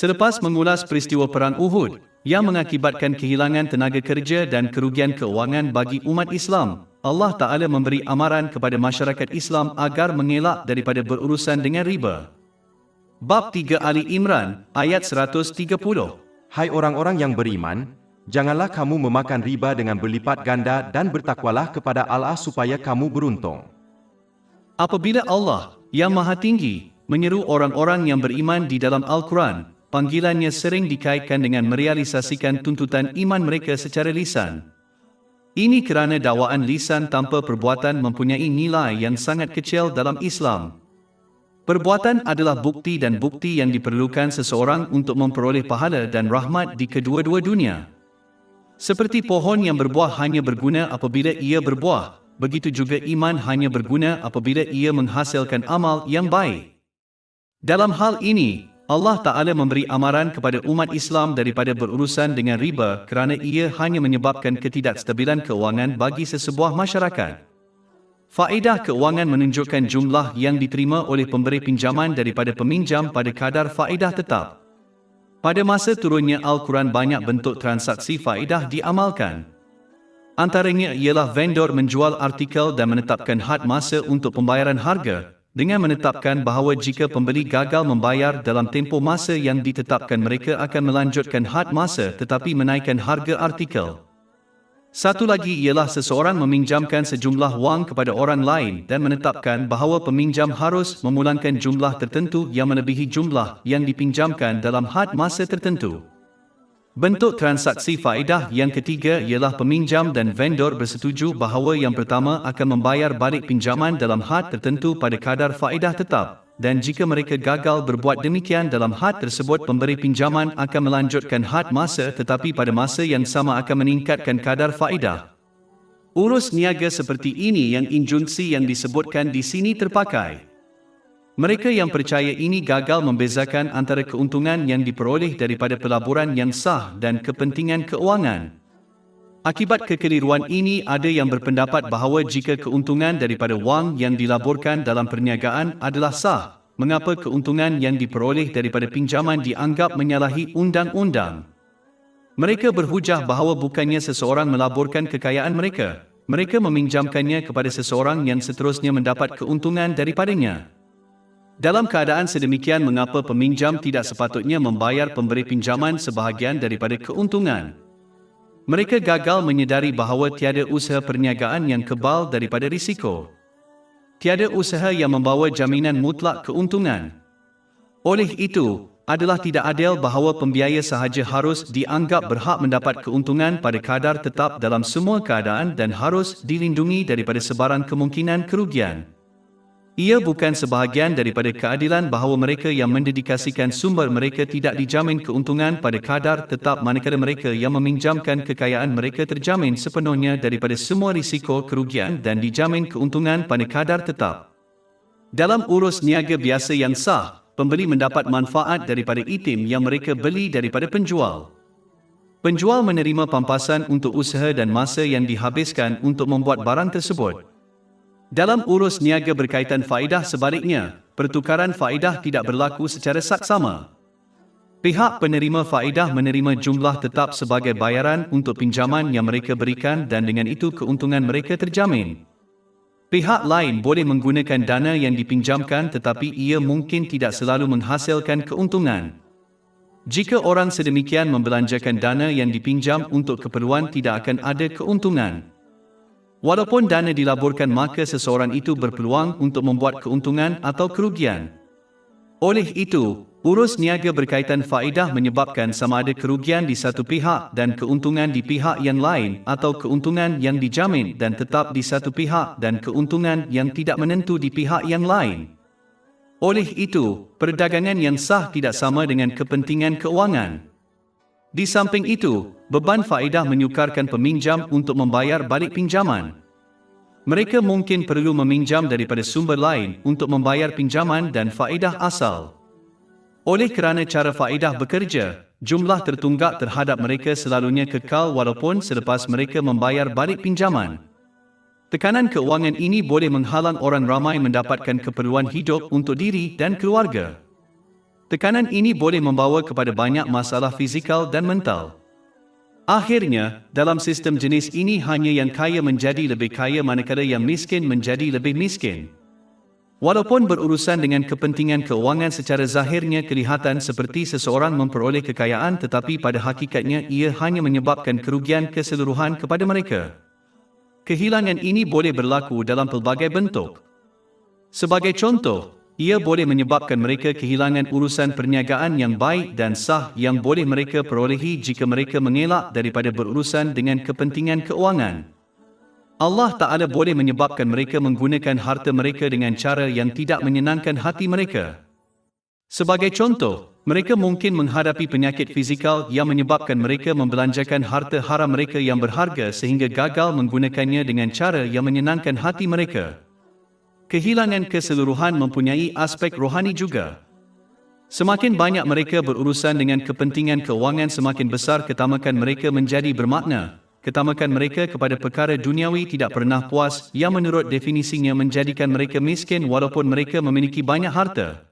Selepas mengulas peristiwa Perang Uhud, yang mengakibatkan kehilangan tenaga kerja dan kerugian keuangan bagi umat Islam, Allah Ta'ala memberi amaran kepada masyarakat Islam agar mengelak daripada berurusan dengan riba. Bab 3 Ali Imran, ayat 130. Hai orang-orang yang beriman, janganlah kamu memakan riba dengan berlipat ganda dan bertakwalah kepada Allah supaya kamu beruntung. Apabila Allah, yang Maha Tinggi, menyeru orang-orang yang beriman di dalam Al-Quran, panggilannya sering dikaitkan dengan merealisasikan tuntutan iman mereka secara lisan. Ini kerana dakwaan lisan tanpa perbuatan mempunyai nilai yang sangat kecil dalam Islam. Perbuatan adalah bukti dan bukti yang diperlukan seseorang untuk memperoleh pahala dan rahmat di kedua-dua dunia. Seperti pohon yang berbuah hanya berguna apabila ia berbuah, begitu juga iman hanya berguna apabila ia menghasilkan amal yang baik. Dalam hal ini, Allah Ta'ala memberi amaran kepada umat Islam daripada berurusan dengan riba kerana ia hanya menyebabkan ketidakstabilan keuangan bagi sesebuah masyarakat. Faedah keuangan menunjukkan jumlah yang diterima oleh pemberi pinjaman daripada peminjam pada kadar faedah tetap. Pada masa turunnya Al-Quran, banyak bentuk transaksi faedah diamalkan. Antaranya ialah vendor menjual artikel dan menetapkan had masa untuk pembayaran harga, dengan menetapkan bahawa jika pembeli gagal membayar dalam tempoh masa yang ditetapkan, mereka akan melanjutkan had masa tetapi menaikkan harga artikel. Satu lagi ialah seseorang meminjamkan sejumlah wang kepada orang lain dan menetapkan bahawa peminjam harus memulangkan jumlah tertentu yang melebihi jumlah yang dipinjamkan dalam had masa tertentu. Bentuk transaksi faedah yang ketiga ialah peminjam dan vendor bersetuju bahawa yang pertama akan membayar balik pinjaman dalam had tertentu pada kadar faedah tetap, dan jika mereka gagal berbuat demikian dalam had tersebut, pemberi pinjaman akan melanjutkan had masa tetapi pada masa yang sama akan meningkatkan kadar faedah. Urus niaga seperti ini yang injunksi yang disebutkan di sini terpakai. Mereka yang percaya ini gagal membezakan antara keuntungan yang diperoleh daripada pelaburan yang sah dan kepentingan keuangan. Akibat kekeliruan ini, ada yang berpendapat bahawa jika keuntungan daripada wang yang dilaburkan dalam perniagaan adalah sah, mengapa keuntungan yang diperoleh daripada pinjaman dianggap menyalahi undang-undang? Mereka berhujah bahawa bukannya seseorang melaburkan kekayaan mereka, mereka meminjamkannya kepada seseorang yang seterusnya mendapat keuntungan daripadanya. Dalam keadaan sedemikian, mengapa peminjam tidak sepatutnya membayar pemberi pinjaman sebahagian daripada keuntungan? Mereka gagal menyedari bahawa tiada usaha perniagaan yang kebal daripada risiko. Tiada usaha yang membawa jaminan mutlak keuntungan. Oleh itu, adalah tidak adil bahawa pembiaya sahaja harus dianggap berhak mendapat keuntungan pada kadar tetap dalam semua keadaan dan harus dilindungi daripada sebarang kemungkinan kerugian. Ia bukan sebahagian daripada keadilan bahawa mereka yang mendedikasikan sumber mereka tidak dijamin keuntungan pada kadar tetap, manakala mereka yang meminjamkan kekayaan mereka terjamin sepenuhnya daripada semua risiko kerugian dan dijamin keuntungan pada kadar tetap. Dalam urus niaga biasa yang sah, pembeli mendapat manfaat daripada item yang mereka beli daripada penjual. Penjual menerima pampasan untuk usaha dan masa yang dihabiskan untuk membuat barang tersebut. Dalam urus niaga berkaitan faedah sebaliknya, pertukaran faedah tidak berlaku secara saksama. Pihak penerima faedah menerima jumlah tetap sebagai bayaran untuk pinjaman yang mereka berikan dan dengan itu keuntungan mereka terjamin. Pihak lain boleh menggunakan dana yang dipinjamkan tetapi ia mungkin tidak selalu menghasilkan keuntungan. Jika orang sedemikian membelanjakan dana yang dipinjam untuk keperluan, tidak akan ada keuntungan. Walaupun dana dilaburkan, maka seseorang itu berpeluang untuk membuat keuntungan atau kerugian. Oleh itu, urus niaga berkaitan faedah menyebabkan sama ada kerugian di satu pihak dan keuntungan di pihak yang lain, atau keuntungan yang dijamin dan tetap di satu pihak dan keuntungan yang tidak menentu di pihak yang lain. Oleh itu, perdagangan yang sah tidak sama dengan kepentingan keuangan. Di samping itu, beban faedah menyukarkan peminjam untuk membayar balik pinjaman. Mereka mungkin perlu meminjam daripada sumber lain untuk membayar pinjaman dan faedah asal. Oleh kerana cara faedah bekerja, jumlah tertunggak terhadap mereka selalunya kekal walaupun selepas mereka membayar balik pinjaman. Tekanan keuangan ini boleh menghalang orang ramai mendapatkan keperluan hidup untuk diri dan keluarga. Tekanan ini boleh membawa kepada banyak masalah fizikal dan mental. Akhirnya, dalam sistem jenis ini hanya yang kaya menjadi lebih kaya manakala yang miskin menjadi lebih miskin. Walaupun berurusan dengan kepentingan keuangan secara zahirnya kelihatan seperti seseorang memperoleh kekayaan tetapi pada hakikatnya ia hanya menyebabkan kerugian keseluruhan kepada mereka. Kehilangan ini boleh berlaku dalam pelbagai bentuk. Sebagai contoh, ia boleh menyebabkan mereka kehilangan urusan perniagaan yang baik dan sah yang boleh mereka perolehi jika mereka mengelak daripada berurusan dengan kepentingan keuangan. Allah Ta'ala boleh menyebabkan mereka menggunakan harta mereka dengan cara yang tidak menyenangkan hati mereka. Sebagai contoh, mereka mungkin menghadapi penyakit fizikal yang menyebabkan mereka membelanjakan harta haram mereka yang berharga sehingga gagal menggunakannya dengan cara yang menyenangkan hati mereka. Kehilangan keseluruhan mempunyai aspek rohani juga. Semakin banyak mereka berurusan dengan kepentingan keuangan, semakin besar ketamakan mereka menjadi bermakna. Ketamakan mereka kepada perkara duniawi tidak pernah puas yang menurut definisinya menjadikan mereka miskin walaupun mereka memiliki banyak harta.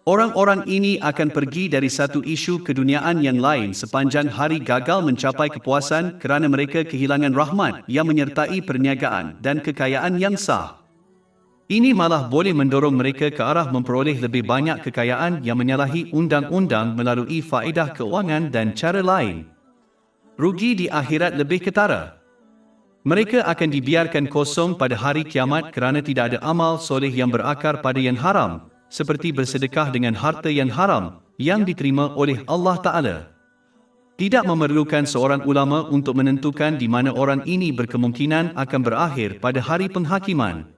Orang-orang ini akan pergi dari satu isu keduniaan yang lain sepanjang hari gagal mencapai kepuasan kerana mereka kehilangan rahmat yang menyertai perniagaan dan kekayaan yang sah. Ini malah boleh mendorong mereka ke arah memperoleh lebih banyak kekayaan yang menyalahi undang-undang melalui faedah keuangan dan cara lain. Rugi di akhirat lebih ketara. Mereka akan dibiarkan kosong pada hari kiamat kerana tidak ada amal soleh yang berakar pada yang haram, seperti bersedekah dengan harta yang haram, yang diterima oleh Allah Ta'ala. Tidak memerlukan seorang ulama untuk menentukan di mana orang ini berkemungkinan akan berakhir pada hari penghakiman.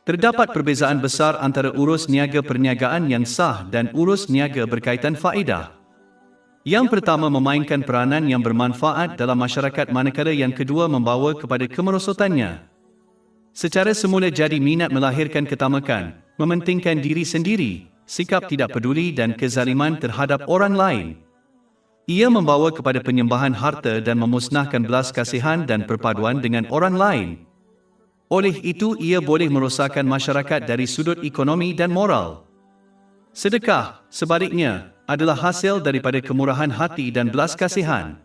Terdapat perbezaan besar antara urus niaga perniagaan yang sah dan urus niaga berkaitan faedah. Yang pertama memainkan peranan yang bermanfaat dalam masyarakat manakala yang kedua membawa kepada kemerosotannya. Secara semula jadi minat melahirkan ketamakan, mementingkan diri sendiri, sikap tidak peduli dan kezaliman terhadap orang lain. Ia membawa kepada penyembahan harta dan memusnahkan belas kasihan dan perpaduan dengan orang lain. Oleh itu ia boleh merosakkan masyarakat dari sudut ekonomi dan moral. Sedekah, sebaliknya, adalah hasil daripada kemurahan hati dan belas kasihan.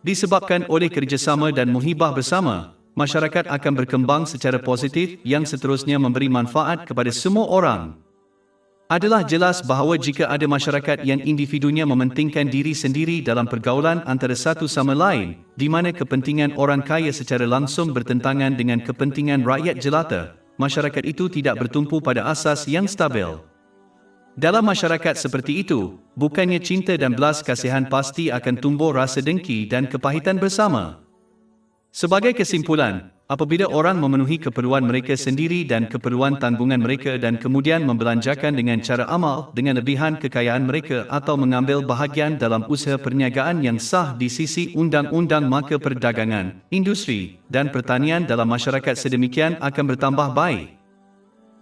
Disebabkan oleh kerjasama dan muhibah bersama, masyarakat akan berkembang secara positif yang seterusnya memberi manfaat kepada semua orang. Adalah jelas bahawa jika ada masyarakat yang individunya mementingkan diri sendiri dalam pergaulan antara satu sama lain, di mana kepentingan orang kaya secara langsung bertentangan dengan kepentingan rakyat jelata, masyarakat itu tidak bertumpu pada asas yang stabil. Dalam masyarakat seperti itu, bukannya cinta dan belas kasihan pasti akan tumbuh rasa dengki dan kepahitan bersama. Sebagai kesimpulan, apabila orang memenuhi keperluan mereka sendiri dan keperluan tanggungan mereka dan kemudian membelanjakan dengan cara amal dengan lebihan kekayaan mereka atau mengambil bahagian dalam usaha perniagaan yang sah di sisi undang-undang, maka perdagangan, industri dan pertanian dalam masyarakat sedemikian akan bertambah baik.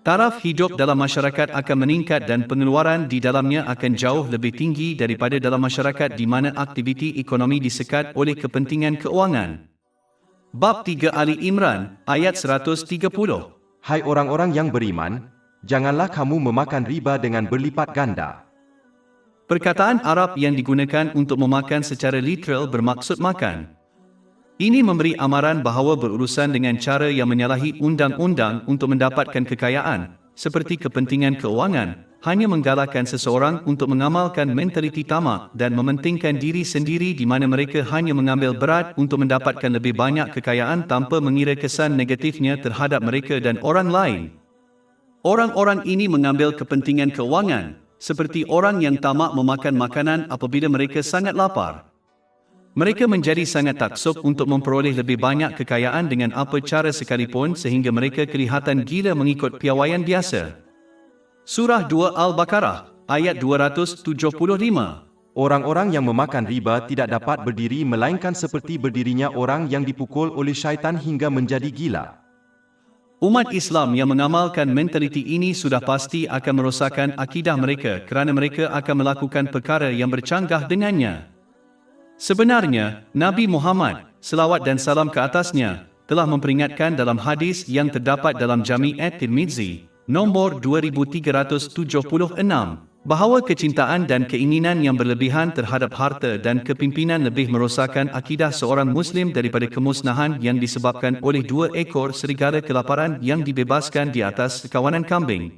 Taraf hidup dalam masyarakat akan meningkat dan pengeluaran di dalamnya akan jauh lebih tinggi daripada dalam masyarakat di mana aktiviti ekonomi disekat oleh kepentingan keuangan. Bab 3 Ali Imran, ayat 130. Hai orang-orang yang beriman, janganlah kamu memakan riba dengan berlipat ganda. Perkataan Arab yang digunakan untuk memakan secara literal bermaksud makan. Ini memberi amaran bahawa berurusan dengan cara yang menyalahi undang-undang untuk mendapatkan kekayaan, seperti kepentingan keuangan, hanya menggalakkan seseorang untuk mengamalkan mentaliti tamak dan mementingkan diri sendiri di mana mereka hanya mengambil berat untuk mendapatkan lebih banyak kekayaan tanpa mengira kesan negatifnya terhadap mereka dan orang lain. Orang-orang ini mengambil kepentingan keuangan, seperti orang yang tamak memakan makanan apabila mereka sangat lapar. Mereka menjadi sangat taksub untuk memperoleh lebih banyak kekayaan dengan apa cara sekalipun sehingga mereka kelihatan gila mengikut piawaian biasa. Surah 2 Al-Baqarah, ayat 275. Orang-orang yang memakan riba tidak dapat berdiri melainkan seperti berdirinya orang yang dipukul oleh syaitan hingga menjadi gila. Umat Islam yang mengamalkan mentaliti ini sudah pasti akan merosakkan akidah mereka kerana mereka akan melakukan perkara yang bercanggah dengannya. Sebenarnya, Nabi Muhammad, selawat dan salam ke atasnya, telah memperingatkan dalam hadis yang terdapat dalam Jami' at-Tirmizi, nombor 2376, Bahawa kecintaan dan keinginan yang berlebihan terhadap harta dan kepimpinan lebih merosakkan akidah seorang Muslim daripada kemusnahan yang disebabkan oleh 2 ekor serigala kelaparan yang dibebaskan di atas kawanan kambing.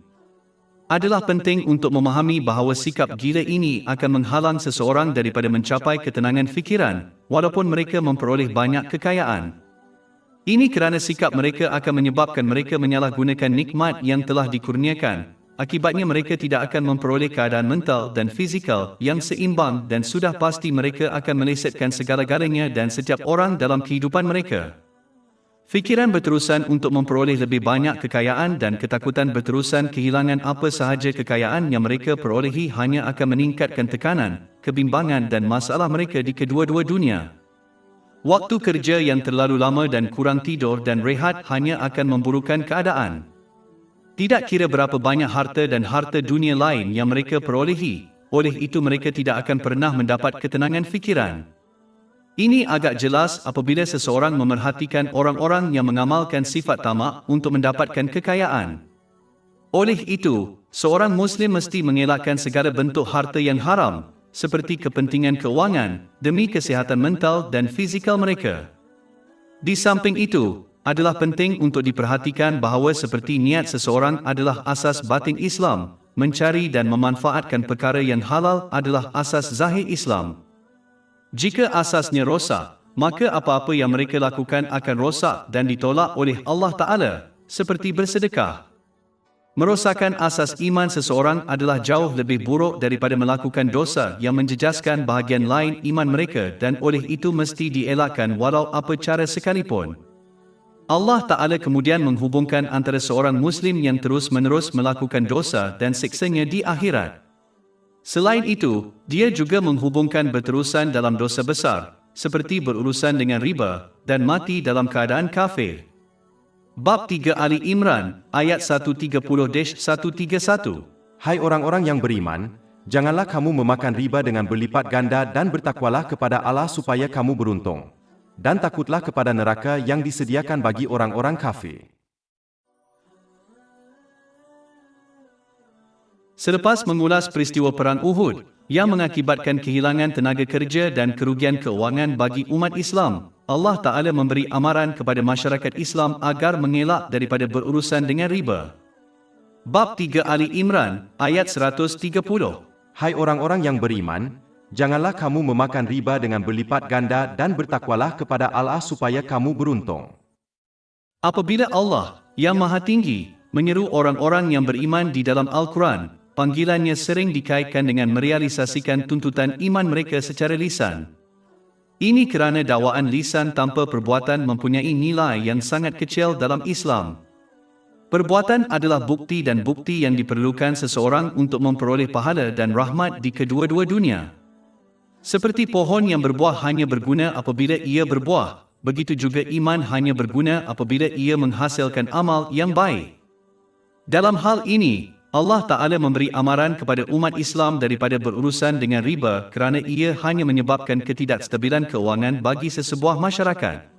Adalah penting untuk memahami bahawa sikap gila ini akan menghalang seseorang daripada mencapai ketenangan fikiran, walaupun mereka memperoleh banyak kekayaan. Ini kerana sikap mereka akan menyebabkan mereka menyalahgunakan nikmat yang telah dikurniakan. Akibatnya mereka tidak akan memperoleh keadaan mental dan fizikal yang seimbang dan sudah pasti mereka akan melesetkan segala-galanya dan setiap orang dalam kehidupan mereka. Fikiran berterusan untuk memperoleh lebih banyak kekayaan dan ketakutan berterusan kehilangan apa sahaja kekayaan yang mereka perolehi hanya akan meningkatkan tekanan, kebimbangan dan masalah mereka di kedua-dua dunia. Waktu kerja yang terlalu lama dan kurang tidur dan rehat hanya akan memburukkan keadaan. Tidak kira berapa banyak harta dan harta dunia lain yang mereka perolehi, oleh itu mereka tidak akan pernah mendapat ketenangan fikiran. Ini agak jelas apabila seseorang memerhatikan orang-orang yang mengamalkan sifat tamak untuk mendapatkan kekayaan. Oleh itu, seorang Muslim mesti mengelakkan segala bentuk harta yang haram, seperti kepentingan keuangan, demi kesihatan mental dan fizikal mereka. Di samping itu, adalah penting untuk diperhatikan bahawa seperti niat seseorang adalah asas batin Islam, mencari dan memanfaatkan perkara yang halal adalah asas zahir Islam. Jika asasnya rosak, maka apa-apa yang mereka lakukan akan rosak dan ditolak oleh Allah Ta'ala, seperti bersedekah. Merosakkan asas iman seseorang adalah jauh lebih buruk daripada melakukan dosa yang menjejaskan bahagian lain iman mereka dan oleh itu mesti dielakkan walau apa cara sekalipun. Allah Ta'ala kemudian menghubungkan antara seorang Muslim yang terus-menerus melakukan dosa dan siksanya di akhirat. Selain itu, dia juga menghubungkan berterusan dalam dosa besar, seperti berurusan dengan riba, dan mati dalam keadaan kafir. Bab 3 Ali Imran, ayat 130-131. Hai orang-orang yang beriman, janganlah kamu memakan riba dengan berlipat ganda dan bertakwalah kepada Allah supaya kamu beruntung. Dan takutlah kepada neraka yang disediakan bagi orang-orang kafir. Selepas mengulas peristiwa Perang Uhud, yang mengakibatkan kehilangan tenaga kerja dan kerugian keuangan bagi umat Islam, Allah Ta'ala memberi amaran kepada masyarakat Islam agar mengelak daripada berurusan dengan riba. Bab 3 Ali Imran, ayat 130. Hai orang-orang yang beriman, janganlah kamu memakan riba dengan berlipat ganda dan bertakwalah kepada Allah supaya kamu beruntung. Apabila Allah, yang Maha Tinggi, menyeru orang-orang yang beriman di dalam Al-Quran, panggilannya sering dikaitkan dengan merealisasikan tuntutan iman mereka secara lisan. Ini kerana dakwaan lisan tanpa perbuatan mempunyai nilai yang sangat kecil dalam Islam. Perbuatan adalah bukti dan bukti yang diperlukan seseorang untuk memperoleh pahala dan rahmat di kedua-dua dunia. Seperti pohon yang berbuah hanya berguna apabila ia berbuah, begitu juga iman hanya berguna apabila ia menghasilkan amal yang baik. Dalam hal ini, Allah Ta'ala memberi amaran kepada umat Islam daripada berurusan dengan riba kerana ia hanya menyebabkan ketidakstabilan keuangan bagi sesebuah masyarakat.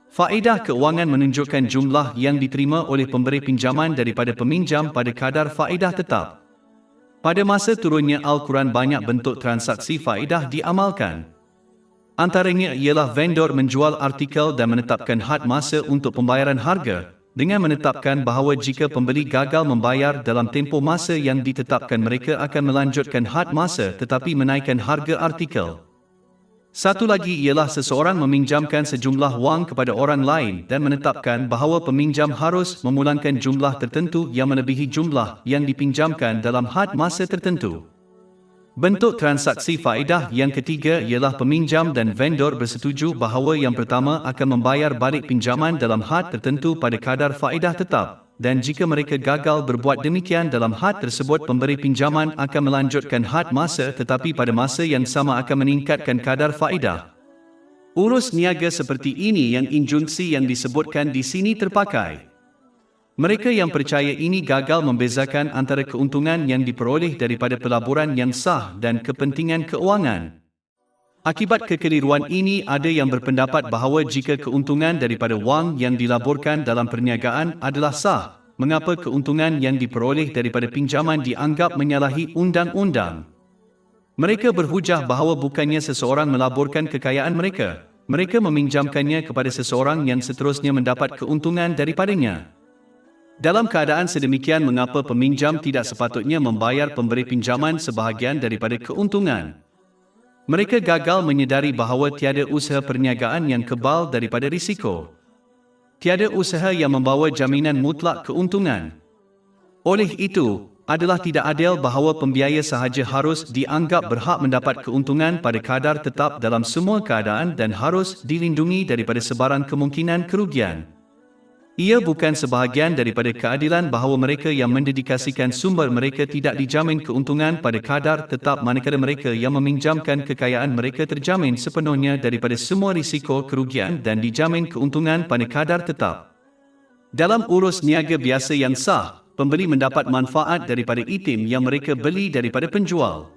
Faedah keuangan menunjukkan jumlah yang diterima oleh pemberi pinjaman daripada peminjam pada kadar faedah tetap. Pada masa turunnya Al-Quran banyak bentuk transaksi faedah diamalkan. Antaranya ialah vendor menjual artikel dan menetapkan had masa untuk pembayaran harga, dengan menetapkan bahawa jika pembeli gagal membayar dalam tempoh masa yang ditetapkan mereka akan melanjutkan had masa tetapi menaikkan harga artikel. Satu lagi ialah seseorang meminjamkan sejumlah wang kepada orang lain dan menetapkan bahawa peminjam harus memulangkan jumlah tertentu yang melebihi jumlah yang dipinjamkan dalam had masa tertentu. Bentuk transaksi faedah yang ketiga ialah peminjam dan vendor bersetuju bahawa yang pertama akan membayar balik pinjaman dalam had tertentu pada kadar faedah tetap, dan jika mereka gagal berbuat demikian dalam had tersebut pemberi pinjaman akan melanjutkan had masa tetapi pada masa yang sama akan meningkatkan kadar faedah. Urus niaga seperti ini yang injunksi yang disebutkan di sini terpakai. Mereka yang percaya ini gagal membezakan antara keuntungan yang diperoleh daripada pelaburan yang sah dan kepentingan keuangan. Akibat kekeliruan ini ada yang berpendapat bahawa jika keuntungan daripada wang yang dilaburkan dalam perniagaan adalah sah, mengapa keuntungan yang diperoleh daripada pinjaman dianggap menyalahi undang-undang. Mereka berhujah bahawa bukannya seseorang melaburkan kekayaan mereka, mereka meminjamkannya kepada seseorang yang seterusnya mendapat keuntungan daripadanya. Dalam keadaan sedemikian, mengapa peminjam tidak sepatutnya membayar pemberi pinjaman sebahagian daripada keuntungan? Mereka gagal menyedari bahawa tiada usaha perniagaan yang kebal daripada risiko. Tiada usaha yang membawa jaminan mutlak keuntungan. Oleh itu, adalah tidak adil bahawa pembiaya sahaja harus dianggap berhak mendapat keuntungan pada kadar tetap dalam semua keadaan dan harus dilindungi daripada sebarang kemungkinan kerugian. Ia bukan sebahagian daripada keadilan bahawa mereka yang mendedikasikan sumber mereka tidak dijamin keuntungan pada kadar tetap manakala mereka yang meminjamkan kekayaan mereka terjamin sepenuhnya daripada semua risiko kerugian dan dijamin keuntungan pada kadar tetap. Dalam urus niaga biasa yang sah, pembeli mendapat manfaat daripada item yang mereka beli daripada penjual.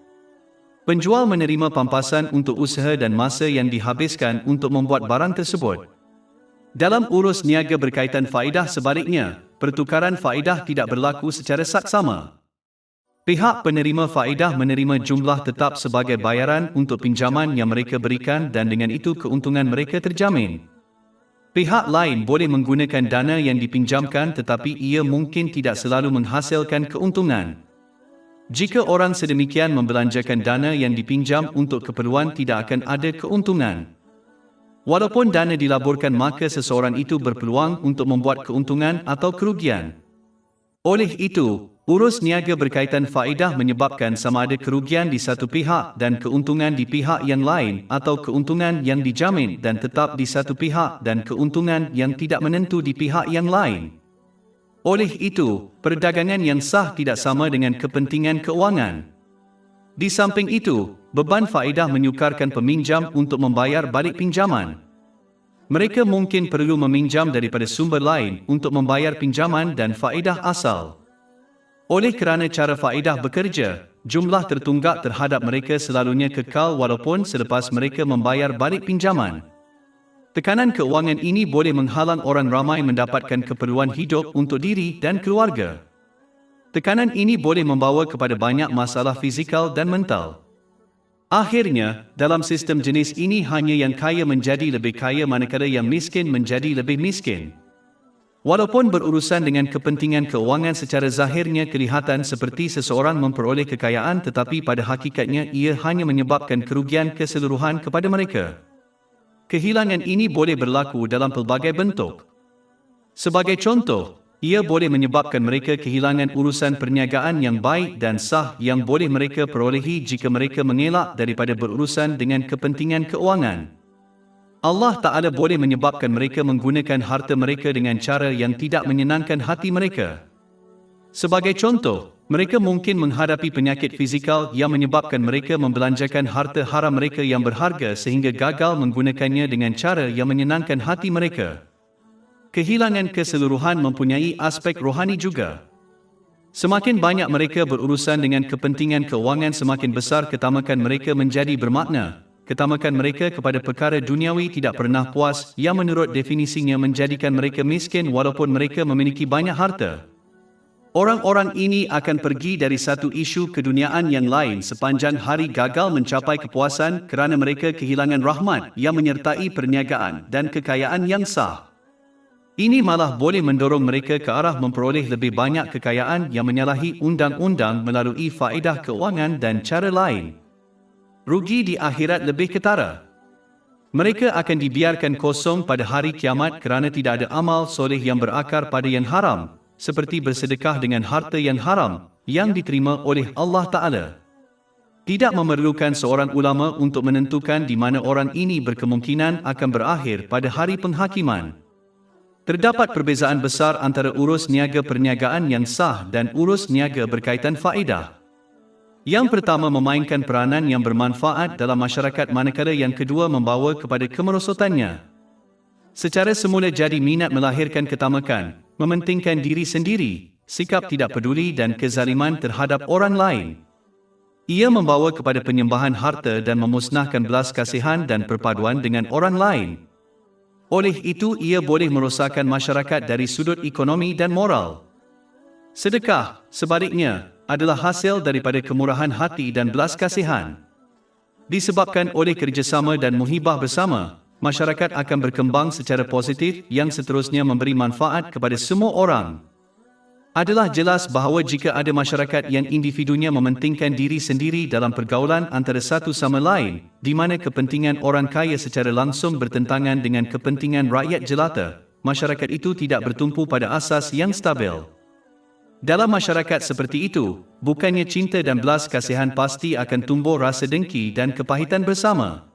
Penjual menerima pampasan untuk usaha dan masa yang dihabiskan untuk membuat barang tersebut. Dalam urus niaga berkaitan faedah sebaliknya, pertukaran faedah tidak berlaku secara saksama. Pihak penerima faedah menerima jumlah tetap sebagai bayaran untuk pinjaman yang mereka berikan dan dengan itu keuntungan mereka terjamin. Pihak lain boleh menggunakan dana yang dipinjamkan tetapi ia mungkin tidak selalu menghasilkan keuntungan. Jika orang sedemikian membelanjakan dana yang dipinjam untuk keperluan, tidak akan ada keuntungan. Walaupun dana dilaburkan, maka seseorang itu berpeluang untuk membuat keuntungan atau kerugian. Oleh itu, urus niaga berkaitan faedah menyebabkan sama ada kerugian di satu pihak dan keuntungan di pihak yang lain, atau keuntungan yang dijamin dan tetap di satu pihak dan keuntungan yang tidak menentu di pihak yang lain. Oleh itu, perdagangan yang sah tidak sama dengan kepentingan keuangan. Di samping itu, beban faedah menyukarkan peminjam untuk membayar balik pinjaman. Mereka mungkin perlu meminjam daripada sumber lain untuk membayar pinjaman dan faedah asal. Oleh kerana cara faedah bekerja, jumlah tertunggak terhadap mereka selalunya kekal walaupun selepas mereka membayar balik pinjaman. Tekanan keuangan ini boleh menghalang orang ramai mendapatkan keperluan hidup untuk diri dan keluarga. Tekanan ini boleh membawa kepada banyak masalah fizikal dan mental. Akhirnya, dalam sistem jenis ini hanya yang kaya menjadi lebih kaya manakala yang miskin menjadi lebih miskin. Walaupun berurusan dengan kepentingan keuangan, secara zahirnya kelihatan seperti seseorang memperoleh kekayaan, tetapi pada hakikatnya ia hanya menyebabkan kerugian keseluruhan kepada mereka. Kehilangan ini boleh berlaku dalam pelbagai bentuk. Sebagai contoh, ia boleh menyebabkan mereka kehilangan urusan perniagaan yang baik dan sah yang boleh mereka perolehi jika mereka mengelak daripada berurusan dengan kepentingan keuangan. Allah Ta'ala boleh menyebabkan mereka menggunakan harta mereka dengan cara yang tidak menyenangkan hati mereka. Sebagai contoh, mereka mungkin menghadapi penyakit fizikal yang menyebabkan mereka membelanjakan harta haram mereka yang berharga sehingga gagal menggunakannya dengan cara yang menyenangkan hati mereka. Kehilangan keseluruhan mempunyai aspek rohani juga. Semakin banyak mereka berurusan dengan kepentingan keuangan, semakin besar ketamakan mereka menjadi bermakna. Ketamakan mereka kepada perkara duniawi tidak pernah puas yang menurut definisinya menjadikan mereka miskin walaupun mereka memiliki banyak harta. Orang-orang ini akan pergi dari satu isu keduniaan yang lain sepanjang hari, gagal mencapai kepuasan kerana mereka kehilangan rahmat yang menyertai perniagaan dan kekayaan yang sah. Ini malah boleh mendorong mereka ke arah memperoleh lebih banyak kekayaan yang menyalahi undang-undang melalui faedah keuangan dan cara lain. Rugi di akhirat lebih ketara. Mereka akan dibiarkan kosong pada hari kiamat kerana tidak ada amal soleh yang berakar pada yang haram, seperti bersedekah dengan harta yang haram yang diterima oleh Allah Ta'ala. Tidak memerlukan seorang ulama untuk menentukan di mana orang ini berkemungkinan akan berakhir pada hari penghakiman. Terdapat perbezaan besar antara urus niaga perniagaan yang sah dan urus niaga berkaitan faedah. Yang pertama memainkan peranan yang bermanfaat dalam masyarakat, manakala yang kedua membawa kepada kemerosotannya. Secara semula jadi minat melahirkan ketamakan, mementingkan diri sendiri, sikap tidak peduli dan kezaliman terhadap orang lain. Ia membawa kepada penyembahan harta dan memusnahkan belas kasihan dan perpaduan dengan orang lain. Oleh itu ia boleh merosakkan masyarakat dari sudut ekonomi dan moral. Sedekah, sebaliknya, adalah hasil daripada kemurahan hati dan belas kasihan. Disebabkan oleh kerjasama dan muhibah bersama, masyarakat akan berkembang secara positif yang seterusnya memberi manfaat kepada semua orang. Adalah jelas bahawa jika ada masyarakat yang individunya mementingkan diri sendiri dalam pergaulan antara satu sama lain, di mana kepentingan orang kaya secara langsung bertentangan dengan kepentingan rakyat jelata, masyarakat itu tidak bertumpu pada asas yang stabil. Dalam masyarakat seperti itu, bukannya cinta dan belas kasihan pasti akan tumbuh rasa dengki dan kepahitan bersama.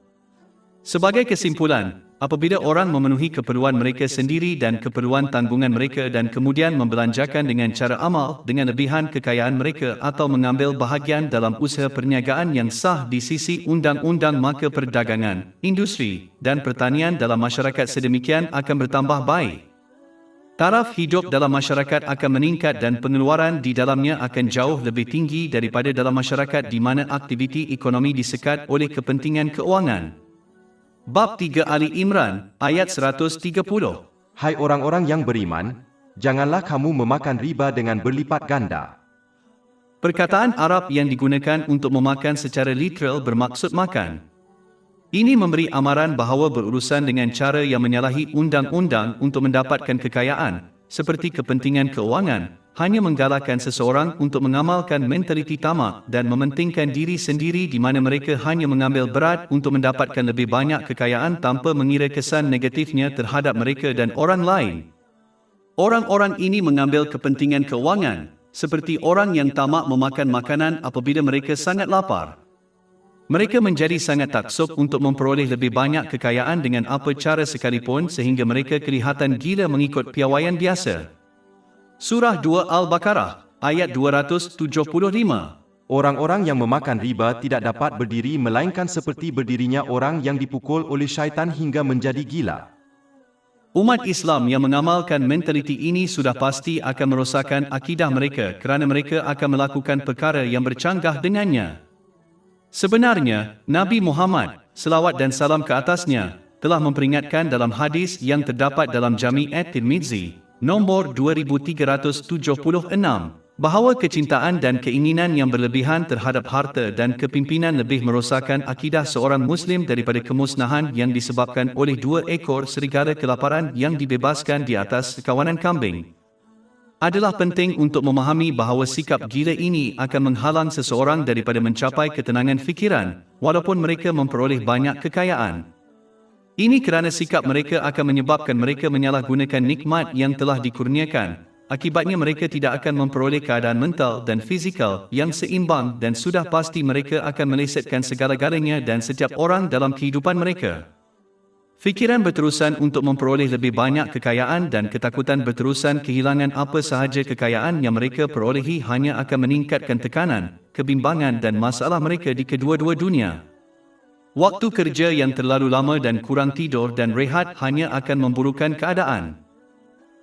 Sebagai kesimpulan, apabila orang memenuhi keperluan mereka sendiri dan keperluan tanggungan mereka dan kemudian membelanjakan dengan cara amal dengan lebihan kekayaan mereka atau mengambil bahagian dalam usaha perniagaan yang sah di sisi undang-undang, maka perdagangan, industri, dan pertanian dalam masyarakat sedemikian akan bertambah baik. Taraf hidup dalam masyarakat akan meningkat dan pengeluaran di dalamnya akan jauh lebih tinggi daripada dalam masyarakat di mana aktiviti ekonomi disekat oleh kepentingan keuangan. Bab 3 Ali Imran, ayat 130. Hai orang-orang yang beriman, janganlah kamu memakan riba dengan berlipat ganda. Perkataan Arab yang digunakan untuk memakan secara literal bermaksud makan. Ini memberi amaran bahawa berurusan dengan cara yang menyalahi undang-undang untuk mendapatkan kekayaan, seperti kepentingan keuangan, hanya menggalakkan seseorang untuk mengamalkan mentaliti tamak dan mementingkan diri sendiri di mana mereka hanya mengambil berat untuk mendapatkan lebih banyak kekayaan tanpa mengira kesan negatifnya terhadap mereka dan orang lain. Orang-orang ini mengambil kepentingan keuangan, seperti orang yang tamak memakan makanan apabila mereka sangat lapar. Mereka menjadi sangat taksub untuk memperoleh lebih banyak kekayaan dengan apa cara sekalipun sehingga mereka kelihatan gila mengikut piawaian biasa. Surah 2 Al-Baqarah, ayat 275. Orang-orang yang memakan riba tidak dapat berdiri melainkan seperti berdirinya orang yang dipukul oleh syaitan hingga menjadi gila. Umat Islam yang mengamalkan mentaliti ini sudah pasti akan merosakkan akidah mereka kerana mereka akan melakukan perkara yang bercanggah dengannya. Sebenarnya, Nabi Muhammad, selawat dan salam ke atasnya, telah memperingatkan dalam hadis yang terdapat dalam Jami' at-Tirmizi, nombor 2376, bahawa kecintaan dan keinginan yang berlebihan terhadap harta dan kepimpinan lebih merosakkan akidah seorang Muslim daripada kemusnahan yang disebabkan oleh 2 ekor serigala kelaparan yang dibebaskan di atas kawanan kambing. Adalah penting untuk memahami bahawa sikap gila ini akan menghalang seseorang daripada mencapai ketenangan fikiran, walaupun mereka memperoleh banyak kekayaan. Ini kerana sikap mereka akan menyebabkan mereka menyalahgunakan nikmat yang telah dikurniakan. Akibatnya mereka tidak akan memperoleh keadaan mental dan fizikal yang seimbang dan sudah pasti mereka akan melesetkan segala-galanya dan setiap orang dalam kehidupan mereka. Fikiran berterusan untuk memperoleh lebih banyak kekayaan dan ketakutan berterusan kehilangan apa sahaja kekayaan yang mereka perolehi hanya akan meningkatkan tekanan, kebimbangan dan masalah mereka di kedua-dua dunia. Waktu kerja yang terlalu lama dan kurang tidur dan rehat hanya akan memburukkan keadaan.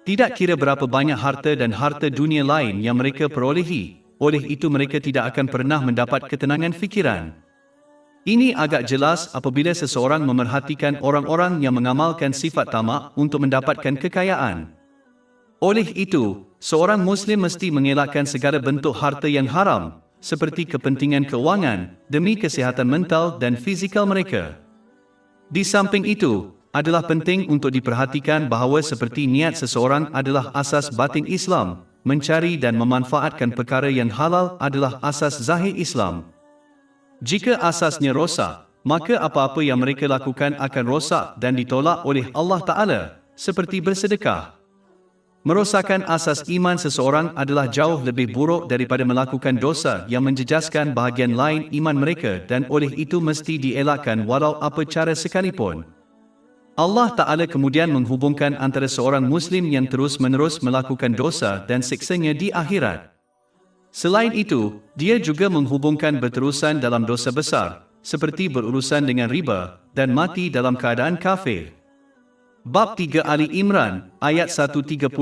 Tidak kira berapa banyak harta dan harta dunia lain yang mereka perolehi, oleh itu mereka tidak akan pernah mendapat ketenangan fikiran. Ini agak jelas apabila seseorang memerhatikan orang-orang yang mengamalkan sifat tamak untuk mendapatkan kekayaan. Oleh itu, seorang Muslim mesti mengelakkan segala bentuk harta yang haram, seperti kepentingan keuangan, demi kesihatan mental dan fizikal mereka. Di samping itu, adalah penting untuk diperhatikan bahawa seperti niat seseorang adalah asas batin Islam, mencari dan memanfaatkan perkara yang halal adalah asas zahir Islam. Jika asasnya rosak, maka apa-apa yang mereka lakukan akan rosak dan ditolak oleh Allah Ta'ala, seperti bersedekah. Merosakkan asas iman seseorang adalah jauh lebih buruk daripada melakukan dosa yang menjejaskan bahagian lain iman mereka dan oleh itu mesti dielakkan walau apa cara sekalipun. Allah Ta'ala kemudian menghubungkan antara seorang Muslim yang terus-menerus melakukan dosa dan siksanya di akhirat. Selain itu, dia juga menghubungkan berterusan dalam dosa besar, seperti berurusan dengan riba, dan mati dalam keadaan kafir. Bab 3 Ali Imran, ayat 130-131.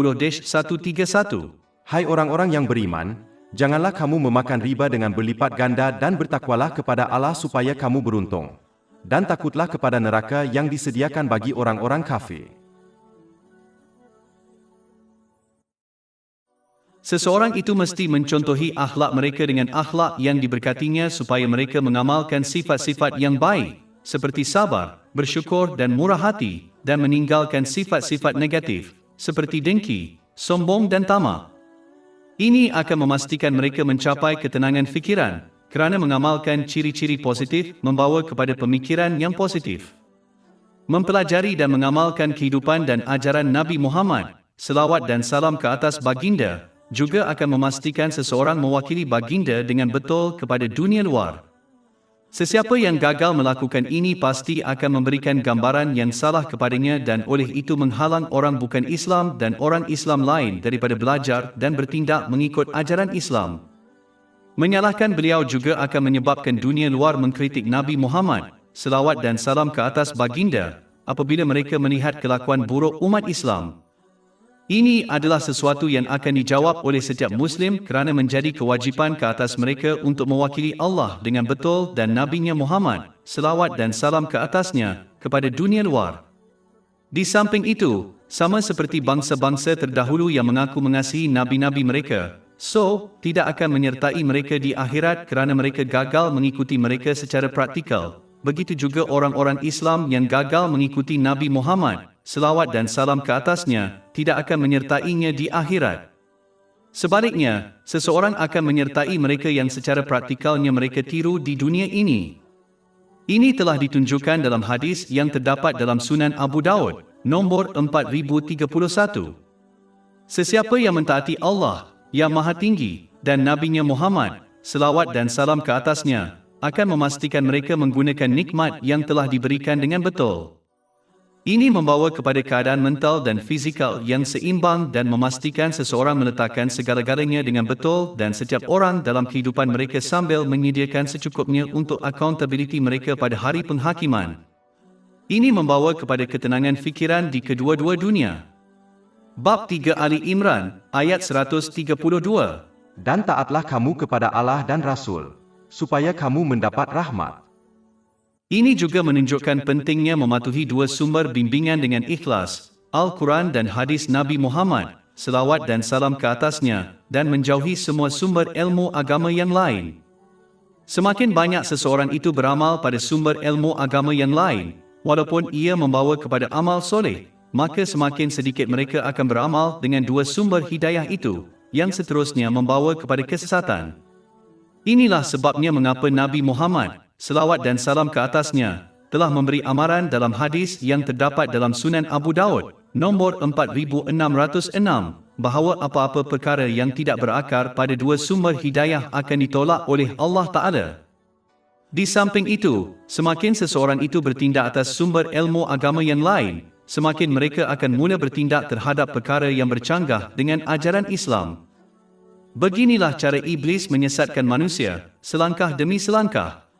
Hai orang-orang yang beriman, janganlah kamu memakan riba dengan berlipat ganda dan bertakwalah kepada Allah supaya kamu beruntung. Dan takutlah kepada neraka yang disediakan bagi orang-orang kafir. Seseorang itu mesti mencontohi akhlak mereka dengan akhlak yang diberkatinya supaya mereka mengamalkan sifat-sifat yang baik, seperti sabar, bersyukur dan murah hati, dan meninggalkan sifat-sifat negatif, seperti dengki, sombong dan tamak. Ini akan memastikan mereka mencapai ketenangan fikiran, kerana mengamalkan ciri-ciri positif membawa kepada pemikiran yang positif. Mempelajari dan mengamalkan kehidupan dan ajaran Nabi Muhammad, selawat dan salam ke atas baginda, juga akan memastikan seseorang mewakili baginda dengan betul kepada dunia luar. Sesiapa yang gagal melakukan ini pasti akan memberikan gambaran yang salah kepadanya dan oleh itu menghalang orang bukan Islam dan orang Islam lain daripada belajar dan bertindak mengikut ajaran Islam. Menyalahkan beliau juga akan menyebabkan dunia luar mengkritik Nabi Muhammad, selawat dan salam ke atas baginda, apabila mereka melihat kelakuan buruk umat Islam. Ini adalah sesuatu yang akan dijawab oleh setiap Muslim kerana menjadi kewajipan ke atas mereka untuk mewakili Allah dengan betul dan Nabi-Nya Muhammad, selawat dan salam ke atasnya, kepada dunia luar. Di samping itu, sama seperti bangsa-bangsa terdahulu yang mengaku mengasihi Nabi-Nabi mereka, tidak akan menyertai mereka di akhirat kerana mereka gagal mengikuti mereka secara praktikal. Begitu juga orang-orang Islam yang gagal mengikuti Nabi Muhammad, selawat dan salam ke atasnya, tidak akan menyertainya di akhirat. Sebaliknya, seseorang akan menyertai mereka yang secara praktikalnya mereka tiru di dunia ini. Ini telah ditunjukkan dalam hadis yang terdapat dalam Sunan Abu Daud, nombor 4031. Sesiapa yang mentaati Allah, yang Maha Tinggi, dan Nabi-Nya Muhammad, selawat dan salam ke atasnya, akan memastikan mereka menggunakan nikmat yang telah diberikan dengan betul. Ini membawa kepada keadaan mental dan fizikal yang seimbang dan memastikan seseorang meletakkan segala-galanya dengan betul dan setiap orang dalam kehidupan mereka sambil menyediakan secukupnya untuk accountability mereka pada hari penghakiman. Ini membawa kepada ketenangan fikiran di kedua-dua dunia. Bab 3 Ali Imran, ayat 132. Dan taatlah kamu kepada Allah dan Rasul, supaya kamu mendapat rahmat. Ini juga menunjukkan pentingnya mematuhi dua sumber bimbingan dengan ikhlas, Al-Quran dan hadis Nabi Muhammad, selawat dan salam ke atasnya, dan menjauhi semua sumber ilmu agama yang lain. Semakin banyak seseorang itu beramal pada sumber ilmu agama yang lain, walaupun ia membawa kepada amal soleh, maka semakin sedikit mereka akan beramal dengan dua sumber hidayah itu, yang seterusnya membawa kepada kesesatan. Inilah sebabnya mengapa Nabi Muhammad, selawat dan salam ke atasnya, telah memberi amaran dalam hadis yang terdapat dalam Sunan Abu Daud, nombor 4606, bahawa apa-apa perkara yang tidak berakar pada dua sumber hidayah akan ditolak oleh Allah Ta'ala. Di samping itu, semakin seseorang itu bertindak atas sumber ilmu agama yang lain, semakin mereka akan mula bertindak terhadap perkara yang bercanggah dengan ajaran Islam. Beginilah cara iblis menyesatkan manusia, selangkah demi selangkah.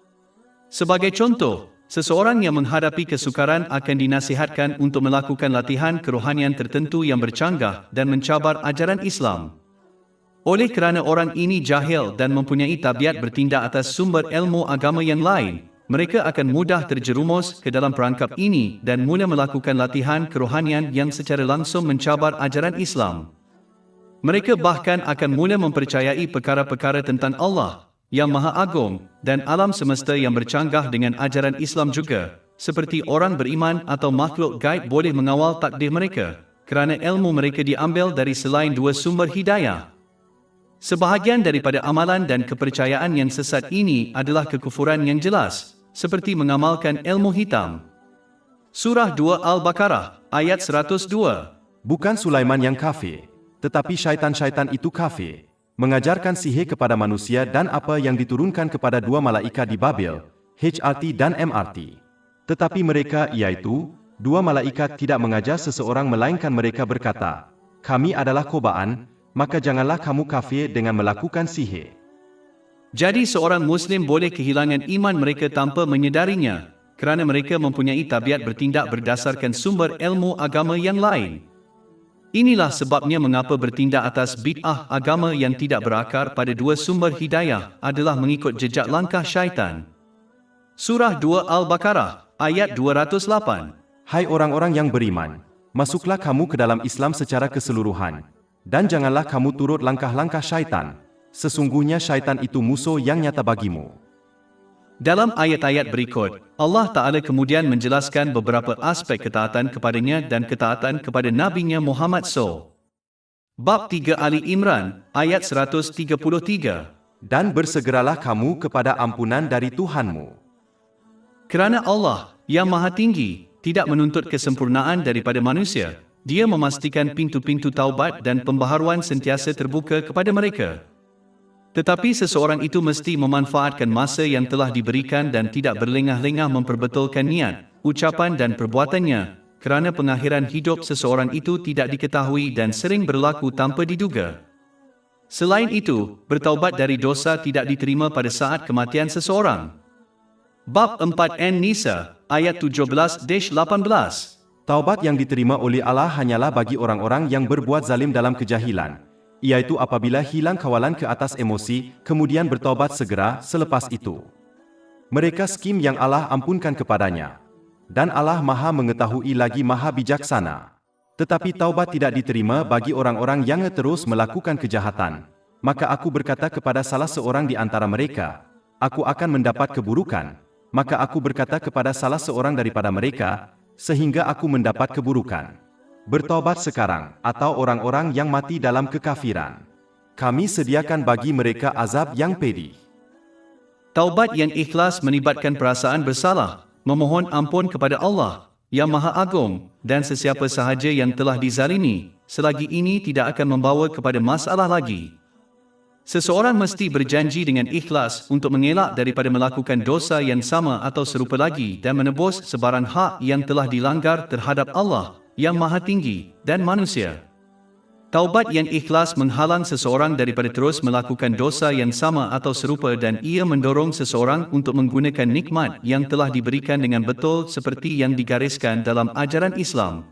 Sebagai contoh, seseorang yang menghadapi kesukaran akan dinasihatkan untuk melakukan latihan kerohanian tertentu yang bercanggah dan mencabar ajaran Islam. Oleh kerana orang ini jahil dan mempunyai tabiat bertindak atas sumber ilmu agama yang lain, mereka akan mudah terjerumus ke dalam perangkap ini dan mula melakukan latihan kerohanian yang secara langsung mencabar ajaran Islam. Mereka bahkan akan mula mempercayai perkara-perkara tentang Allah yang Maha Agung dan alam semesta yang bercanggah dengan ajaran Islam juga, seperti orang beriman atau makhluk gaib boleh mengawal takdir mereka, kerana ilmu mereka diambil dari selain dua sumber hidayah. Sebahagian daripada amalan dan kepercayaan yang sesat ini adalah kekufuran yang jelas, seperti mengamalkan ilmu hitam. Surah 2 Al-Baqarah, ayat 102. Bukan Sulaiman yang kafir, tetapi syaitan-syaitan itu kafir, mengajarkan sihir kepada manusia dan apa yang diturunkan kepada dua malaikat di Babil, HRT dan MRT. Tetapi mereka, iaitu dua malaikat, tidak mengajar seseorang melainkan mereka berkata, kami adalah cobaan, maka janganlah kamu kafir dengan melakukan sihir. Jadi seorang Muslim boleh kehilangan iman mereka tanpa menyedarinya, kerana mereka mempunyai tabiat bertindak berdasarkan sumber ilmu agama yang lain. Inilah sebabnya mengapa bertindak atas bid'ah agama yang tidak berakar pada dua sumber hidayah adalah mengikut jejak langkah syaitan. Surah 2 Al-Baqarah, ayat 208. Hai orang-orang yang beriman, masuklah kamu ke dalam Islam secara keseluruhan, Dan janganlah kamu turut langkah-langkah syaitan. Sesungguhnya syaitan itu musuh yang nyata bagimu. Dalam ayat-ayat berikut, Allah Ta'ala kemudian menjelaskan beberapa aspek ketaatan kepadanya dan ketaatan kepada Nabi-Nya Muhammad SAW. Bab 3 Ali Imran, ayat 133. Dan bersegeralah kamu kepada ampunan dari Tuhanmu. Kerana Allah, yang Maha Tinggi, tidak menuntut kesempurnaan daripada manusia, Dia memastikan pintu-pintu taubat dan pembaharuan sentiasa terbuka kepada mereka. Tetapi seseorang itu mesti memanfaatkan masa yang telah diberikan dan tidak berlengah-lengah memperbetulkan niat, ucapan dan perbuatannya, kerana pengakhiran hidup seseorang itu tidak diketahui dan sering berlaku tanpa diduga. Selain itu, bertaubat dari dosa tidak diterima pada saat kematian seseorang. Bab 4 An-Nisa, ayat 17-18. Taubat yang diterima oleh Allah hanyalah bagi orang-orang yang berbuat zalim dalam kejahilan, iaitu apabila hilang kawalan ke atas emosi, kemudian bertaubat segera selepas itu. Mereka skim yang Allah ampunkan kepadanya. Dan Allah Maha mengetahui lagi Maha bijaksana. Tetapi taubat tidak diterima bagi orang-orang yang terus melakukan kejahatan. Maka aku berkata kepada salah seorang di antara mereka, aku akan mendapat keburukan. Maka aku berkata kepada salah seorang daripada mereka, sehingga aku mendapat keburukan. Bertobat sekarang, atau orang-orang yang mati dalam kekafiran. Kami sediakan bagi mereka azab yang pedih. Taubat yang ikhlas melibatkan perasaan bersalah, memohon ampun kepada Allah, yang Maha Agung, dan sesiapa sahaja yang telah dizalimi, selagi ini tidak akan membawa kepada masalah lagi. Seseorang mesti berjanji dengan ikhlas untuk mengelak daripada melakukan dosa yang sama atau serupa lagi dan menebus sebarang hak yang telah dilanggar terhadap Allah, yang Maha Tinggi, dan manusia. Taubat yang ikhlas menghalang seseorang daripada terus melakukan dosa yang sama atau serupa dan ia mendorong seseorang untuk menggunakan nikmat yang telah diberikan dengan betul seperti yang digariskan dalam ajaran Islam.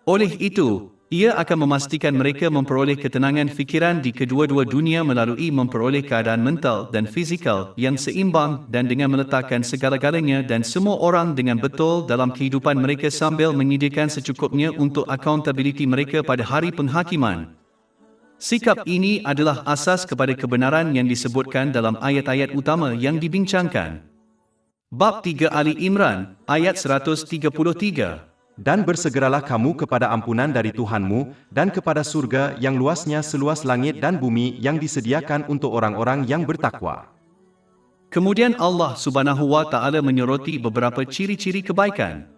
Oleh itu, ia akan memastikan mereka memperoleh ketenangan fikiran di kedua-dua dunia melalui memperoleh keadaan mental dan fizikal yang seimbang dan dengan meletakkan segala-galanya dan semua orang dengan betul dalam kehidupan mereka sambil menyediakan secukupnya untuk accountability mereka pada hari penghakiman. Sikap ini adalah asas kepada kebenaran yang disebutkan dalam ayat-ayat utama yang dibincangkan. Bab 3 Ali Imran, ayat 133. Dan bersegeralah kamu kepada ampunan dari Tuhanmu, dan kepada surga yang luasnya seluas langit dan bumi yang disediakan untuk orang-orang yang bertakwa. Kemudian Allah Subhanahu wa Ta'ala menyoroti beberapa ciri-ciri kebaikan.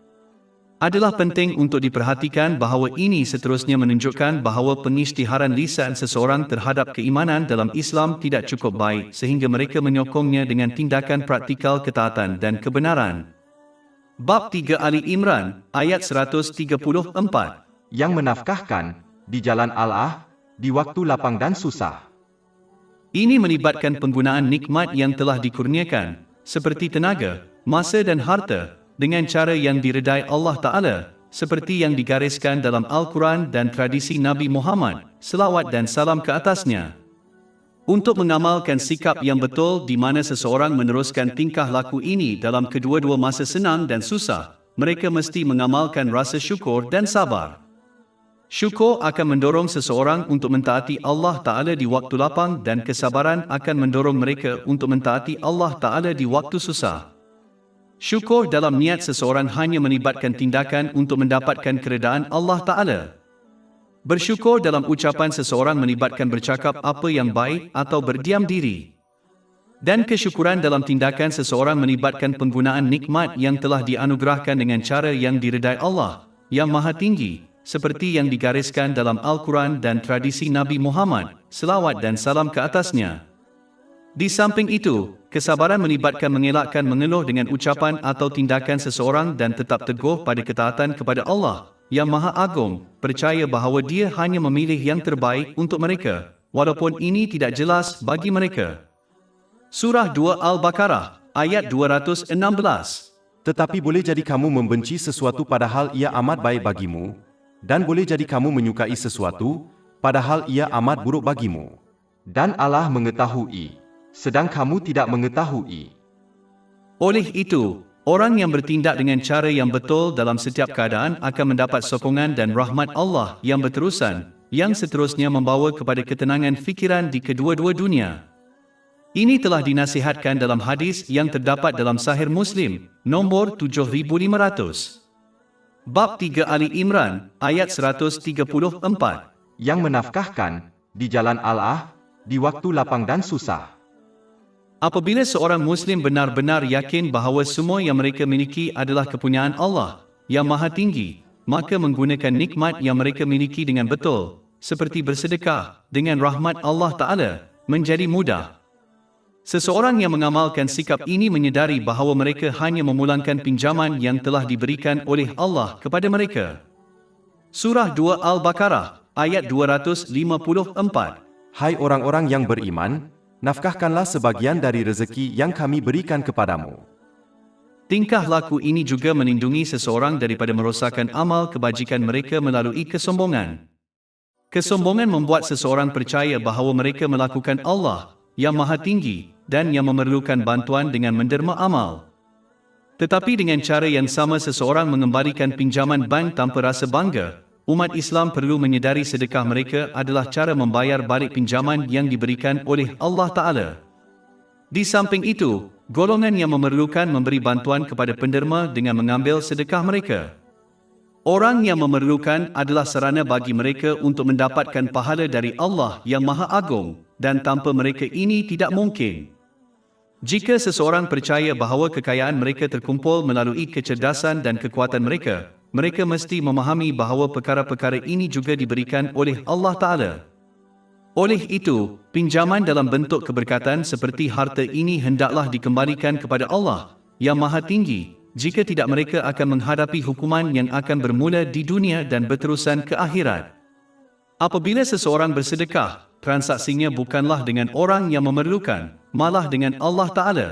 Adalah penting untuk diperhatikan bahawa ini seterusnya menunjukkan bahawa pengisytiharan lisan seseorang terhadap keimanan dalam Islam tidak cukup baik sehingga mereka menyokongnya dengan tindakan praktikal ketaatan dan kebenaran. Bab 3 Ali Imran, ayat 134. Yang menafkahkan di jalan Allah di waktu lapang dan susah. Ini melibatkan penggunaan nikmat yang telah dikurniakan, seperti tenaga, masa dan harta, dengan cara yang diredai Allah Ta'ala, seperti yang digariskan dalam Al-Quran dan tradisi Nabi Muhammad, selawat dan salam ke atasnya. Untuk mengamalkan sikap yang betul di mana seseorang meneruskan tingkah laku ini dalam kedua-dua masa senang dan susah, mereka mesti mengamalkan rasa syukur dan sabar. Syukur akan mendorong seseorang untuk mentaati Allah Ta'ala di waktu lapang dan kesabaran akan mendorong mereka untuk mentaati Allah Ta'ala di waktu susah. Syukur dalam niat seseorang hanya melibatkan tindakan untuk mendapatkan keredaan Allah Ta'ala. Bersyukur dalam ucapan seseorang melibatkan bercakap apa yang baik atau berdiam diri. Dan kesyukuran dalam tindakan seseorang melibatkan penggunaan nikmat yang telah dianugerahkan dengan cara yang diredai Allah, yang Maha Tinggi, seperti yang digariskan dalam Al-Quran dan tradisi Nabi Muhammad, selawat dan salam ke atasnya. Di samping itu, kesabaran melibatkan mengelakkan mengeluh dengan ucapan atau tindakan seseorang dan tetap teguh pada ketaatan kepada Allah, yang Maha Agung, percaya bahawa Dia hanya memilih yang terbaik untuk mereka, walaupun ini tidak jelas bagi mereka. Surah 2 Al-Baqarah, ayat 216. Tetapi boleh jadi kamu membenci sesuatu padahal ia amat baik bagimu, dan boleh jadi kamu menyukai sesuatu, padahal ia amat buruk bagimu. Dan Allah mengetahui, sedang kamu tidak mengetahui. Oleh itu, orang yang bertindak dengan cara yang betul dalam setiap keadaan akan mendapat sokongan dan rahmat Allah yang berterusan, yang seterusnya membawa kepada ketenangan fikiran di kedua-dua dunia. Ini telah dinasihatkan dalam hadis yang terdapat dalam Sahih Muslim, nombor 7500. Bab 3 Ali Imran, ayat 134. Yang menafkahkan di jalan Allah di waktu lapang dan susah. Apabila seorang Muslim benar-benar yakin bahawa semua yang mereka miliki adalah kepunyaan Allah yang Maha Tinggi, maka menggunakan nikmat yang mereka miliki dengan betul, seperti bersedekah dengan rahmat Allah Ta'ala, menjadi mudah. Seseorang yang mengamalkan sikap ini menyedari bahawa mereka hanya memulangkan pinjaman yang telah diberikan oleh Allah kepada mereka. Surah 2 Al-Baqarah, ayat 254. Hai orang-orang yang beriman, nafkahkanlah sebagian dari rezeki yang kami berikan kepadamu. Tingkah laku ini juga melindungi seseorang daripada merosakkan amal kebajikan mereka melalui kesombongan. Kesombongan membuat seseorang percaya bahawa mereka melakukan Allah yang Maha Tinggi dan yang memerlukan bantuan dengan menderma amal. Tetapi dengan cara yang sama seseorang mengembalikan pinjaman bank tanpa rasa bangga. Umat Islam perlu menyedari sedekah mereka adalah cara membayar balik pinjaman yang diberikan oleh Allah Ta'ala. Di samping itu, golongan yang memerlukan memberi bantuan kepada penderma dengan mengambil sedekah mereka. Orang yang memerlukan adalah sarana bagi mereka untuk mendapatkan pahala dari Allah yang Maha Agung, dan tanpa mereka ini tidak mungkin. Jika seseorang percaya bahawa kekayaan mereka terkumpul melalui kecerdasan dan kekuatan mereka, mereka mesti memahami bahawa perkara-perkara ini juga diberikan oleh Allah Ta'ala. Oleh itu, pinjaman dalam bentuk keberkatan seperti harta ini hendaklah dikembalikan kepada Allah yang Maha Tinggi, jika tidak mereka akan menghadapi hukuman yang akan bermula di dunia dan berterusan ke akhirat. Apabila seseorang bersedekah, transaksinya bukanlah dengan orang yang memerlukan, malah dengan Allah Ta'ala.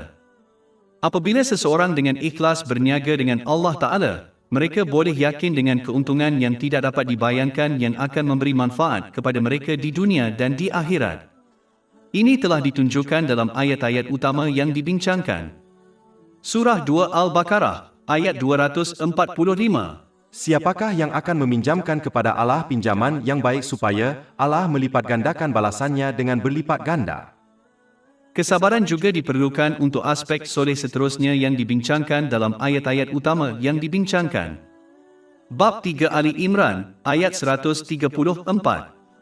Apabila seseorang dengan ikhlas berniaga dengan Allah Ta'ala, mereka boleh yakin dengan keuntungan yang tidak dapat dibayangkan yang akan memberi manfaat kepada mereka di dunia dan di akhirat. Ini telah ditunjukkan dalam ayat-ayat utama yang dibincangkan. Surah 2 Al-Baqarah, ayat 245. Siapakah yang akan meminjamkan kepada Allah pinjaman yang baik supaya Allah melipat gandakan balasannya dengan berlipat ganda? Kesabaran juga diperlukan untuk aspek soleh seterusnya yang dibincangkan dalam ayat-ayat utama yang dibincangkan. Bab 3 Ali Imran, ayat 134.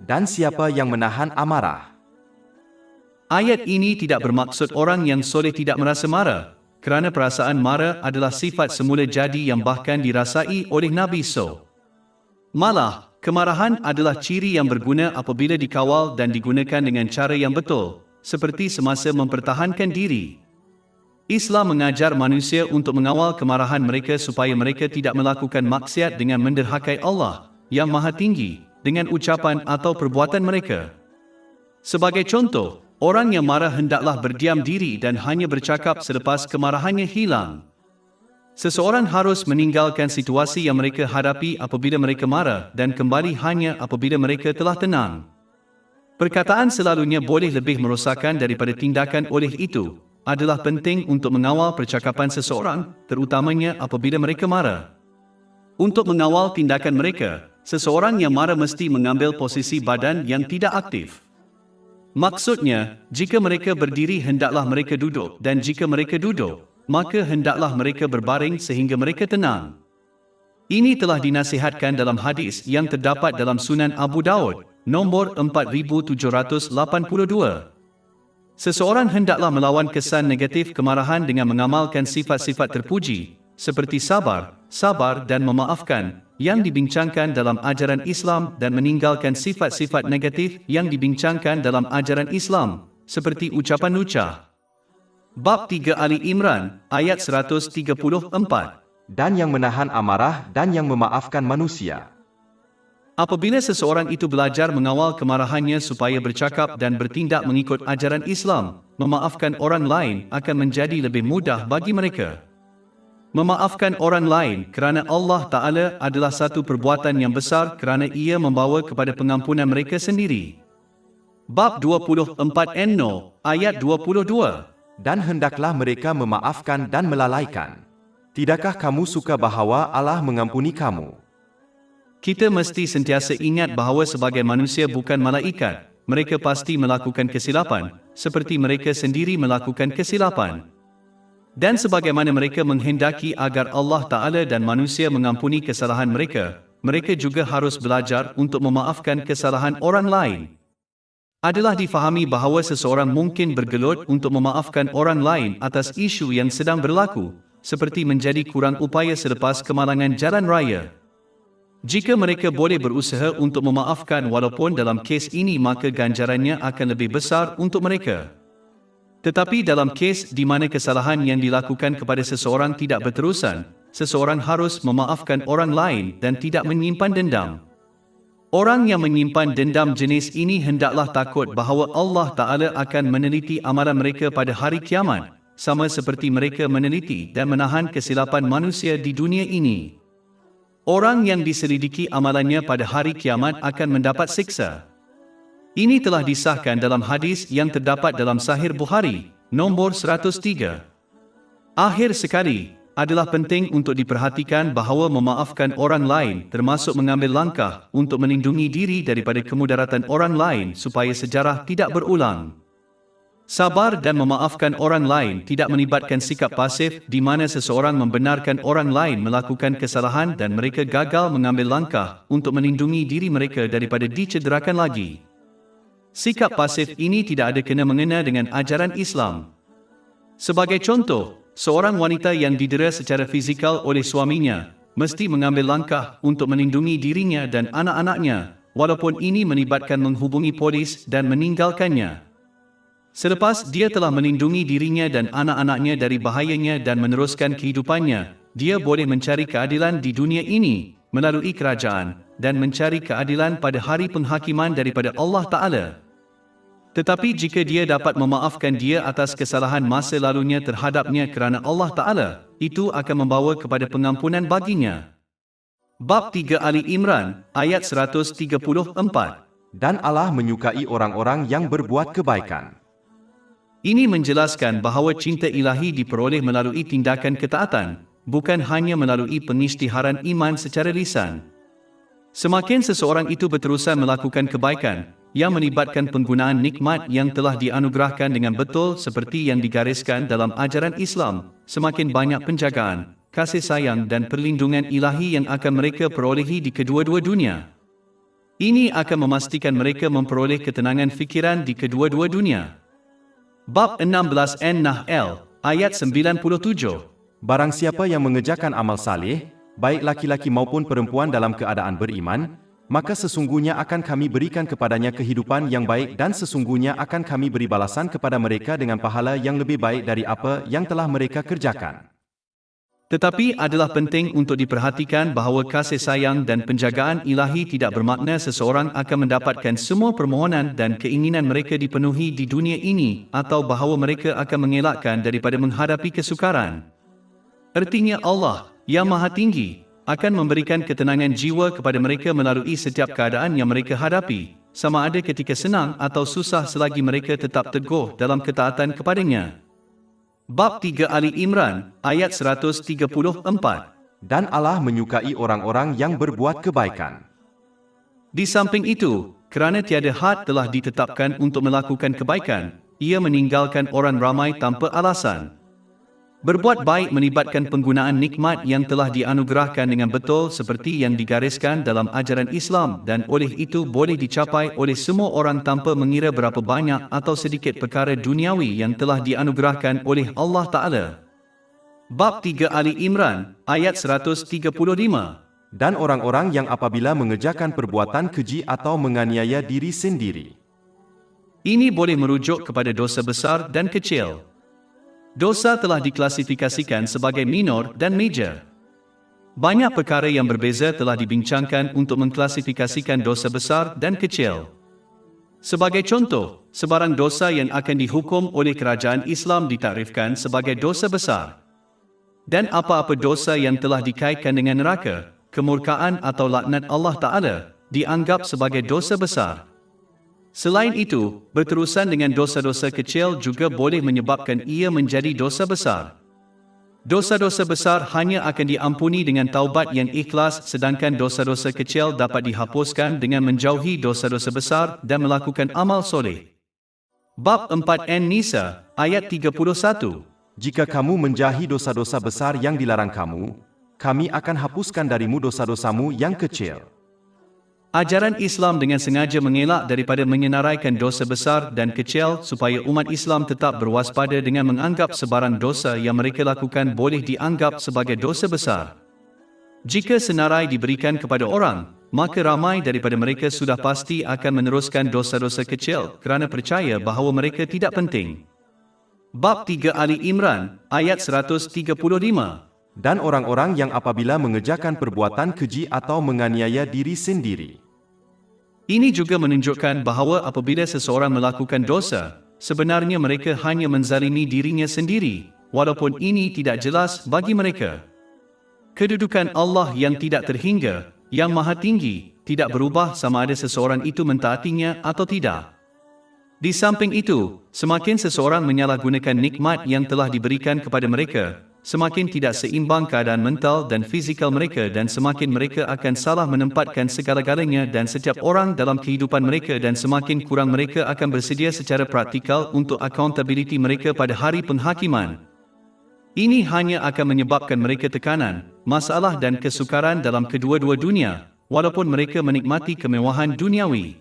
Dan siapa yang menahan amarah? Ayat ini tidak bermaksud orang yang soleh tidak merasa marah, kerana perasaan marah adalah sifat semula jadi yang bahkan dirasai oleh Nabi SAW. Malah, kemarahan adalah ciri yang berguna apabila dikawal dan digunakan dengan cara yang betul, seperti semasa mempertahankan diri. Islam mengajar manusia untuk mengawal kemarahan mereka supaya mereka tidak melakukan maksiat dengan menderhakai Allah yang Maha Tinggi dengan ucapan atau perbuatan mereka. Sebagai contoh, orang yang marah hendaklah berdiam diri dan hanya bercakap selepas kemarahannya hilang. Seseorang harus meninggalkan situasi yang mereka hadapi apabila mereka marah dan kembali hanya apabila mereka telah tenang. Perkataan selalunya boleh lebih merosakkan daripada tindakan. Oleh itu, adalah penting untuk mengawal percakapan seseorang, terutamanya apabila mereka marah. Untuk mengawal tindakan mereka, seseorang yang marah mesti mengambil posisi badan yang tidak aktif. Maksudnya, jika mereka berdiri hendaklah mereka duduk, dan jika mereka duduk, maka hendaklah mereka berbaring sehingga mereka tenang. Ini telah dinasihatkan dalam hadis yang terdapat dalam Sunan Abu Daud, nombor 4782. Seseorang hendaklah melawan kesan negatif kemarahan dengan mengamalkan sifat-sifat terpuji, seperti sabar, dan memaafkan, yang dibincangkan dalam ajaran Islam dan meninggalkan sifat-sifat negatif yang dibincangkan dalam ajaran Islam, seperti ucapan lucah. Bab 3 Ali Imran, ayat 134. Dan yang menahan amarah dan yang memaafkan manusia. Apabila seseorang itu belajar mengawal kemarahannya supaya bercakap dan bertindak mengikut ajaran Islam, memaafkan orang lain akan menjadi lebih mudah bagi mereka. Memaafkan orang lain kerana Allah Ta'ala adalah satu perbuatan yang besar kerana ia membawa kepada pengampunan mereka sendiri. Bab 24 An-Nur, ayat 22. Dan hendaklah mereka memaafkan dan melalaikan. Tidakkah kamu suka bahawa Allah mengampuni kamu? Kita mesti sentiasa ingat bahawa sebagai manusia bukan malaikat, mereka pasti melakukan kesilapan, seperti mereka sendiri melakukan kesilapan. Dan sebagaimana mereka menghendaki agar Allah Ta'ala dan manusia mengampuni kesalahan mereka, mereka juga harus belajar untuk memaafkan kesalahan orang lain. Adalah difahami bahawa seseorang mungkin bergelut untuk memaafkan orang lain atas isu yang sedang berlaku, seperti menjadi kurang upaya selepas kemalangan jalan raya. Jika mereka boleh berusaha untuk memaafkan walaupun dalam kes ini, maka ganjarannya akan lebih besar untuk mereka. Tetapi dalam kes di mana kesalahan yang dilakukan kepada seseorang tidak berterusan, seseorang harus memaafkan orang lain dan tidak menyimpan dendam. Orang yang menyimpan dendam jenis ini hendaklah takut bahawa Allah Ta'ala akan meneliti amalan mereka pada hari kiamat, sama seperti mereka meneliti dan menahan kesilapan manusia di dunia ini. Orang yang diselidiki amalannya pada hari kiamat akan mendapat siksa. Ini telah disahkan dalam hadis yang terdapat dalam Sahih Bukhari, nombor 103. Akhir sekali, adalah penting untuk diperhatikan bahawa memaafkan orang lain termasuk mengambil langkah untuk melindungi diri daripada kemudaratan orang lain supaya sejarah tidak berulang. Sabar dan memaafkan orang lain tidak melibatkan sikap pasif di mana seseorang membenarkan orang lain melakukan kesalahan dan mereka gagal mengambil langkah untuk melindungi diri mereka daripada dicederakan lagi. Sikap pasif ini tidak ada kena-mengena dengan ajaran Islam. Sebagai contoh, seorang wanita yang didera secara fizikal oleh suaminya mesti mengambil langkah untuk melindungi dirinya dan anak-anaknya, walaupun ini melibatkan menghubungi polis dan meninggalkannya. Selepas dia telah melindungi dirinya dan anak-anaknya dari bahayanya dan meneruskan kehidupannya, dia boleh mencari keadilan di dunia ini melalui kerajaan dan mencari keadilan pada hari penghakiman daripada Allah Ta'ala. Tetapi jika dia dapat memaafkan dia atas kesalahan masa lalunya terhadapnya kerana Allah Ta'ala, itu akan membawa kepada pengampunan baginya. Bab 3 Ali Imran, ayat 134. Dan Allah menyukai orang-orang yang berbuat kebaikan. Ini menjelaskan bahawa cinta ilahi diperoleh melalui tindakan ketaatan, bukan hanya melalui pengisytiharan iman secara lisan. Semakin seseorang itu berterusan melakukan kebaikan, yang melibatkan penggunaan nikmat yang telah dianugerahkan dengan betul seperti yang digariskan dalam ajaran Islam, semakin banyak penjagaan, kasih sayang dan perlindungan ilahi yang akan mereka perolehi di kedua-dua dunia. Ini akan memastikan mereka memperoleh ketenangan fikiran di kedua-dua dunia. Bab 16 An-Nahl, ayat 97. Barang siapa yang mengerjakan amal saleh, baik laki-laki maupun perempuan dalam keadaan beriman, maka sesungguhnya akan kami berikan kepadanya kehidupan yang baik dan sesungguhnya akan kami beri balasan kepada mereka dengan pahala yang lebih baik dari apa yang telah mereka kerjakan. Tetapi adalah penting untuk diperhatikan bahawa kasih sayang dan penjagaan ilahi tidak bermakna seseorang akan mendapatkan semua permohonan dan keinginan mereka dipenuhi di dunia ini atau bahawa mereka akan mengelakkan daripada menghadapi kesukaran. Artinya Allah, yang Maha Tinggi, akan memberikan ketenangan jiwa kepada mereka melalui setiap keadaan yang mereka hadapi, sama ada ketika senang atau susah selagi mereka tetap teguh dalam ketaatan kepadanya. Bab 3 Ali Imran, ayat 134. Dan Allah menyukai orang-orang yang berbuat kebaikan. Di samping itu, kerana tiada had telah ditetapkan untuk melakukan kebaikan, ia meninggalkan orang ramai tanpa alasan. Berbuat baik melibatkan penggunaan nikmat yang telah dianugerahkan dengan betul seperti yang digariskan dalam ajaran Islam dan oleh itu boleh dicapai oleh semua orang tanpa mengira berapa banyak atau sedikit perkara duniawi yang telah dianugerahkan oleh Allah Ta'ala. Bab 3 Ali Imran, ayat 135. Dan orang-orang yang apabila mengerjakan perbuatan keji atau menganiaya diri sendiri. Ini boleh merujuk kepada dosa besar dan kecil. Dosa telah diklasifikasikan sebagai minor dan major. Banyak perkara yang berbeza telah dibincangkan untuk mengklasifikasikan dosa besar dan kecil. Sebagai contoh, sebarang dosa yang akan dihukum oleh kerajaan Islam ditakrifkan sebagai dosa besar. Dan apa-apa dosa yang telah dikaitkan dengan neraka, kemurkaan atau laknat Allah Ta'ala, dianggap sebagai dosa besar. Selain itu, berterusan dengan dosa-dosa kecil juga boleh menyebabkan ia menjadi dosa besar. Dosa-dosa besar hanya akan diampuni dengan taubat yang ikhlas, sedangkan dosa-dosa kecil dapat dihapuskan dengan menjauhi dosa-dosa besar dan melakukan amal soleh. Bab 4 An-Nisa, ayat 31. Jika kamu menjauhi dosa-dosa besar yang dilarang kamu, kami akan hapuskan darimu dosa-dosamu yang kecil. Ajaran Islam dengan sengaja mengelak daripada menyenaraikan dosa besar dan kecil supaya umat Islam tetap berwaspada dengan menganggap sebarang dosa yang mereka lakukan boleh dianggap sebagai dosa besar. Jika senarai diberikan kepada orang, maka ramai daripada mereka sudah pasti akan meneruskan dosa-dosa kecil kerana percaya bahawa mereka tidak penting. Bab 3 Ali Imran, ayat 135. Dan orang-orang yang apabila mengerjakan perbuatan keji atau menganiaya diri sendiri. Ini juga menunjukkan bahawa apabila seseorang melakukan dosa, sebenarnya mereka hanya menzalimi dirinya sendiri, walaupun ini tidak jelas bagi mereka. Kedudukan Allah yang tidak terhingga, yang maha tinggi, tidak berubah sama ada seseorang itu mentaatinya atau tidak. Di samping itu, semakin seseorang menyalahgunakan nikmat yang telah diberikan kepada mereka, semakin tidak seimbang keadaan mental dan fizikal mereka dan semakin mereka akan salah menempatkan segala-galanya dan setiap orang dalam kehidupan mereka dan semakin kurang mereka akan bersedia secara praktikal untuk accountability mereka pada hari penghakiman. Ini hanya akan menyebabkan mereka tekanan, masalah dan kesukaran dalam kedua-dua dunia, walaupun mereka menikmati kemewahan duniawi.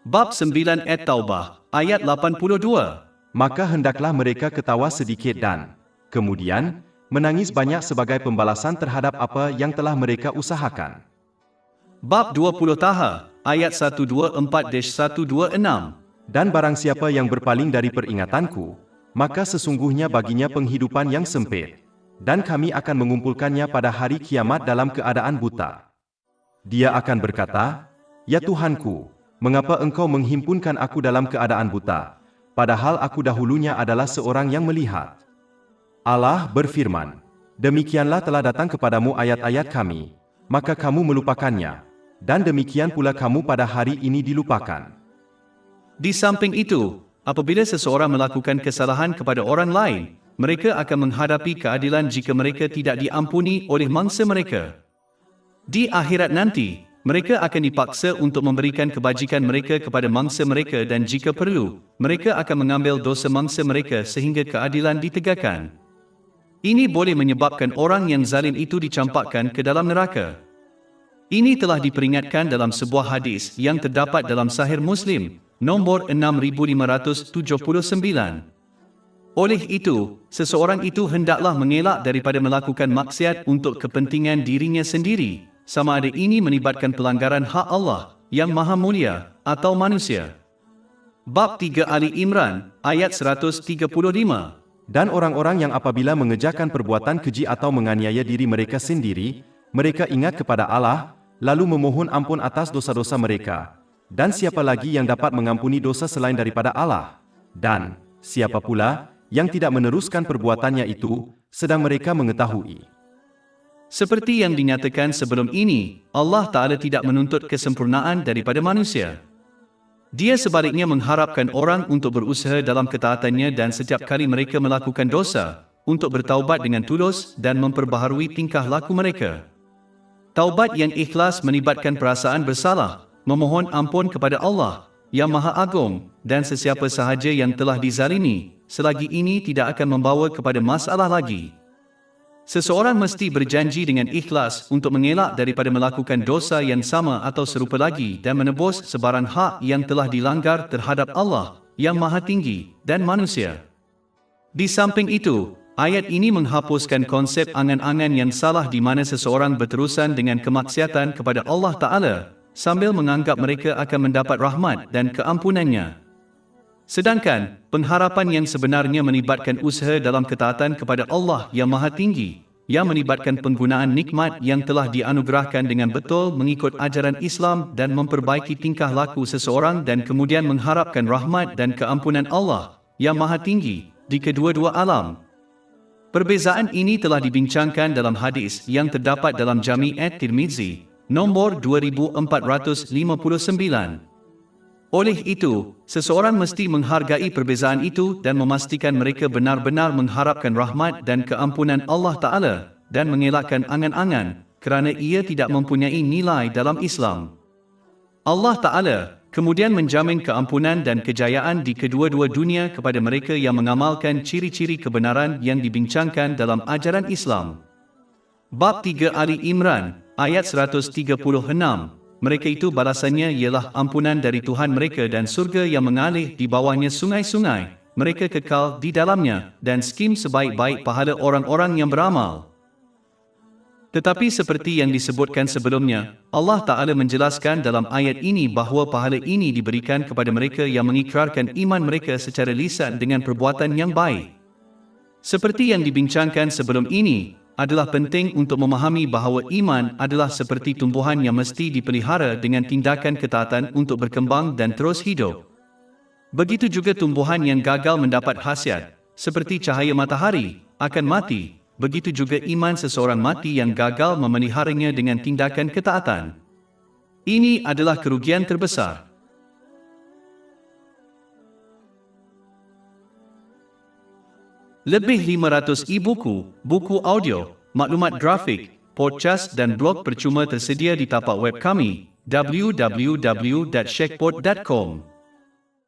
Bab 9 At-Taubah, ayat 82. Maka hendaklah mereka ketawa sedikit dan kemudian menangis banyak sebagai pembalasan terhadap apa yang telah mereka usahakan. Bab 20 Taha, ayat 124-126. Dan barang siapa yang berpaling dari peringatanku, maka sesungguhnya baginya penghidupan yang sempit, dan kami akan mengumpulkannya pada hari kiamat dalam keadaan buta. Dia akan berkata, "Ya Tuhanku, mengapa engkau menghimpunkan aku dalam keadaan buta, padahal aku dahulunya adalah seorang yang melihat?" Allah berfirman, "Demikianlah telah datang kepadamu ayat-ayat kami, maka kamu melupakannya, dan demikian pula kamu pada hari ini dilupakan." Di samping itu, apabila seseorang melakukan kesalahan kepada orang lain, mereka akan menghadapi keadilan jika mereka tidak diampuni oleh mangsa mereka. Di akhirat nanti, mereka akan dipaksa untuk memberikan kebajikan mereka kepada mangsa mereka dan jika perlu, mereka akan mengambil dosa mangsa mereka sehingga keadilan ditegakkan. Ini boleh menyebabkan orang yang zalim itu dicampakkan ke dalam neraka. Ini telah diperingatkan dalam sebuah hadis yang terdapat dalam Sahih Muslim, nombor 6579. Oleh itu, seseorang itu hendaklah mengelak daripada melakukan maksiat untuk kepentingan dirinya sendiri, sama ada ini melibatkan pelanggaran hak Allah yang Maha Mulia atau manusia. Bab 3 Ali Imran, ayat 135. Dan orang-orang yang apabila mengerjakan perbuatan keji atau menganiaya diri mereka sendiri, mereka ingat kepada Allah, lalu memohon ampun atas dosa-dosa mereka. Dan siapa lagi yang dapat mengampuni dosa selain daripada Allah? Dan siapa pula yang tidak meneruskan perbuatannya itu, sedang mereka mengetahui? Seperti yang dinyatakan sebelum ini, Allah Ta'ala tidak menuntut kesempurnaan daripada manusia. Dia sebaliknya mengharapkan orang untuk berusaha dalam ketaatannya dan setiap kali mereka melakukan dosa, untuk bertaubat dengan tulus dan memperbaharui tingkah laku mereka. Taubat yang ikhlas melibatkan perasaan bersalah, memohon ampun kepada Allah, yang Maha Agung, dan sesiapa sahaja yang telah dizalimi, selagi ini tidak akan membawa kepada masalah lagi. Seseorang mesti berjanji dengan ikhlas untuk mengelak daripada melakukan dosa yang sama atau serupa lagi dan menebus sebarang hak yang telah dilanggar terhadap Allah, yang Maha Tinggi, dan manusia. Di samping itu, ayat ini menghapuskan konsep angan-angan yang salah di mana seseorang berterusan dengan kemaksiatan kepada Allah Ta'ala, sambil menganggap mereka akan mendapat rahmat dan keampunannya. Sedangkan, pengharapan yang sebenarnya melibatkan usaha dalam ketaatan kepada Allah yang Maha Tinggi, yang melibatkan penggunaan nikmat yang telah dianugerahkan dengan betul mengikut ajaran Islam dan memperbaiki tingkah laku seseorang dan kemudian mengharapkan rahmat dan keampunan Allah, yang Maha Tinggi, di kedua-dua alam. Perbezaan ini telah dibincangkan dalam hadis yang terdapat dalam Jami' At-Tirmizi, nombor 2459. Oleh itu, seseorang mesti menghargai perbezaan itu dan memastikan mereka benar-benar mengharapkan rahmat dan keampunan Allah Ta'ala dan mengelakkan angan-angan kerana ia tidak mempunyai nilai dalam Islam. Allah Ta'ala kemudian menjamin keampunan dan kejayaan di kedua-dua dunia kepada mereka yang mengamalkan ciri-ciri kebenaran yang dibincangkan dalam ajaran Islam. Bab 3 Ali Imran, ayat 136. Mereka itu balasannya ialah ampunan dari Tuhan mereka dan surga yang mengalir di bawahnya sungai-sungai. Mereka kekal di dalamnya dan skim sebaik-baik pahala orang-orang yang beramal. Tetapi seperti yang disebutkan sebelumnya, Allah Ta'ala menjelaskan dalam ayat ini bahawa pahala ini diberikan kepada mereka yang mengikrarkan iman mereka secara lisan dengan perbuatan yang baik. Seperti yang dibincangkan sebelum ini, adalah penting untuk memahami bahawa iman adalah seperti tumbuhan yang mesti dipelihara dengan tindakan ketaatan untuk berkembang dan terus hidup. Begitu juga tumbuhan yang gagal mendapat khasiat, seperti cahaya matahari, akan mati. Begitu juga iman seseorang mati yang gagal memeliharanya dengan tindakan ketaatan. Ini adalah kerugian terbesar. Lebih 500 e-buku, buku audio, maklumat grafik, podcast dan blog percuma tersedia di tapak web kami, www.shekpot.com.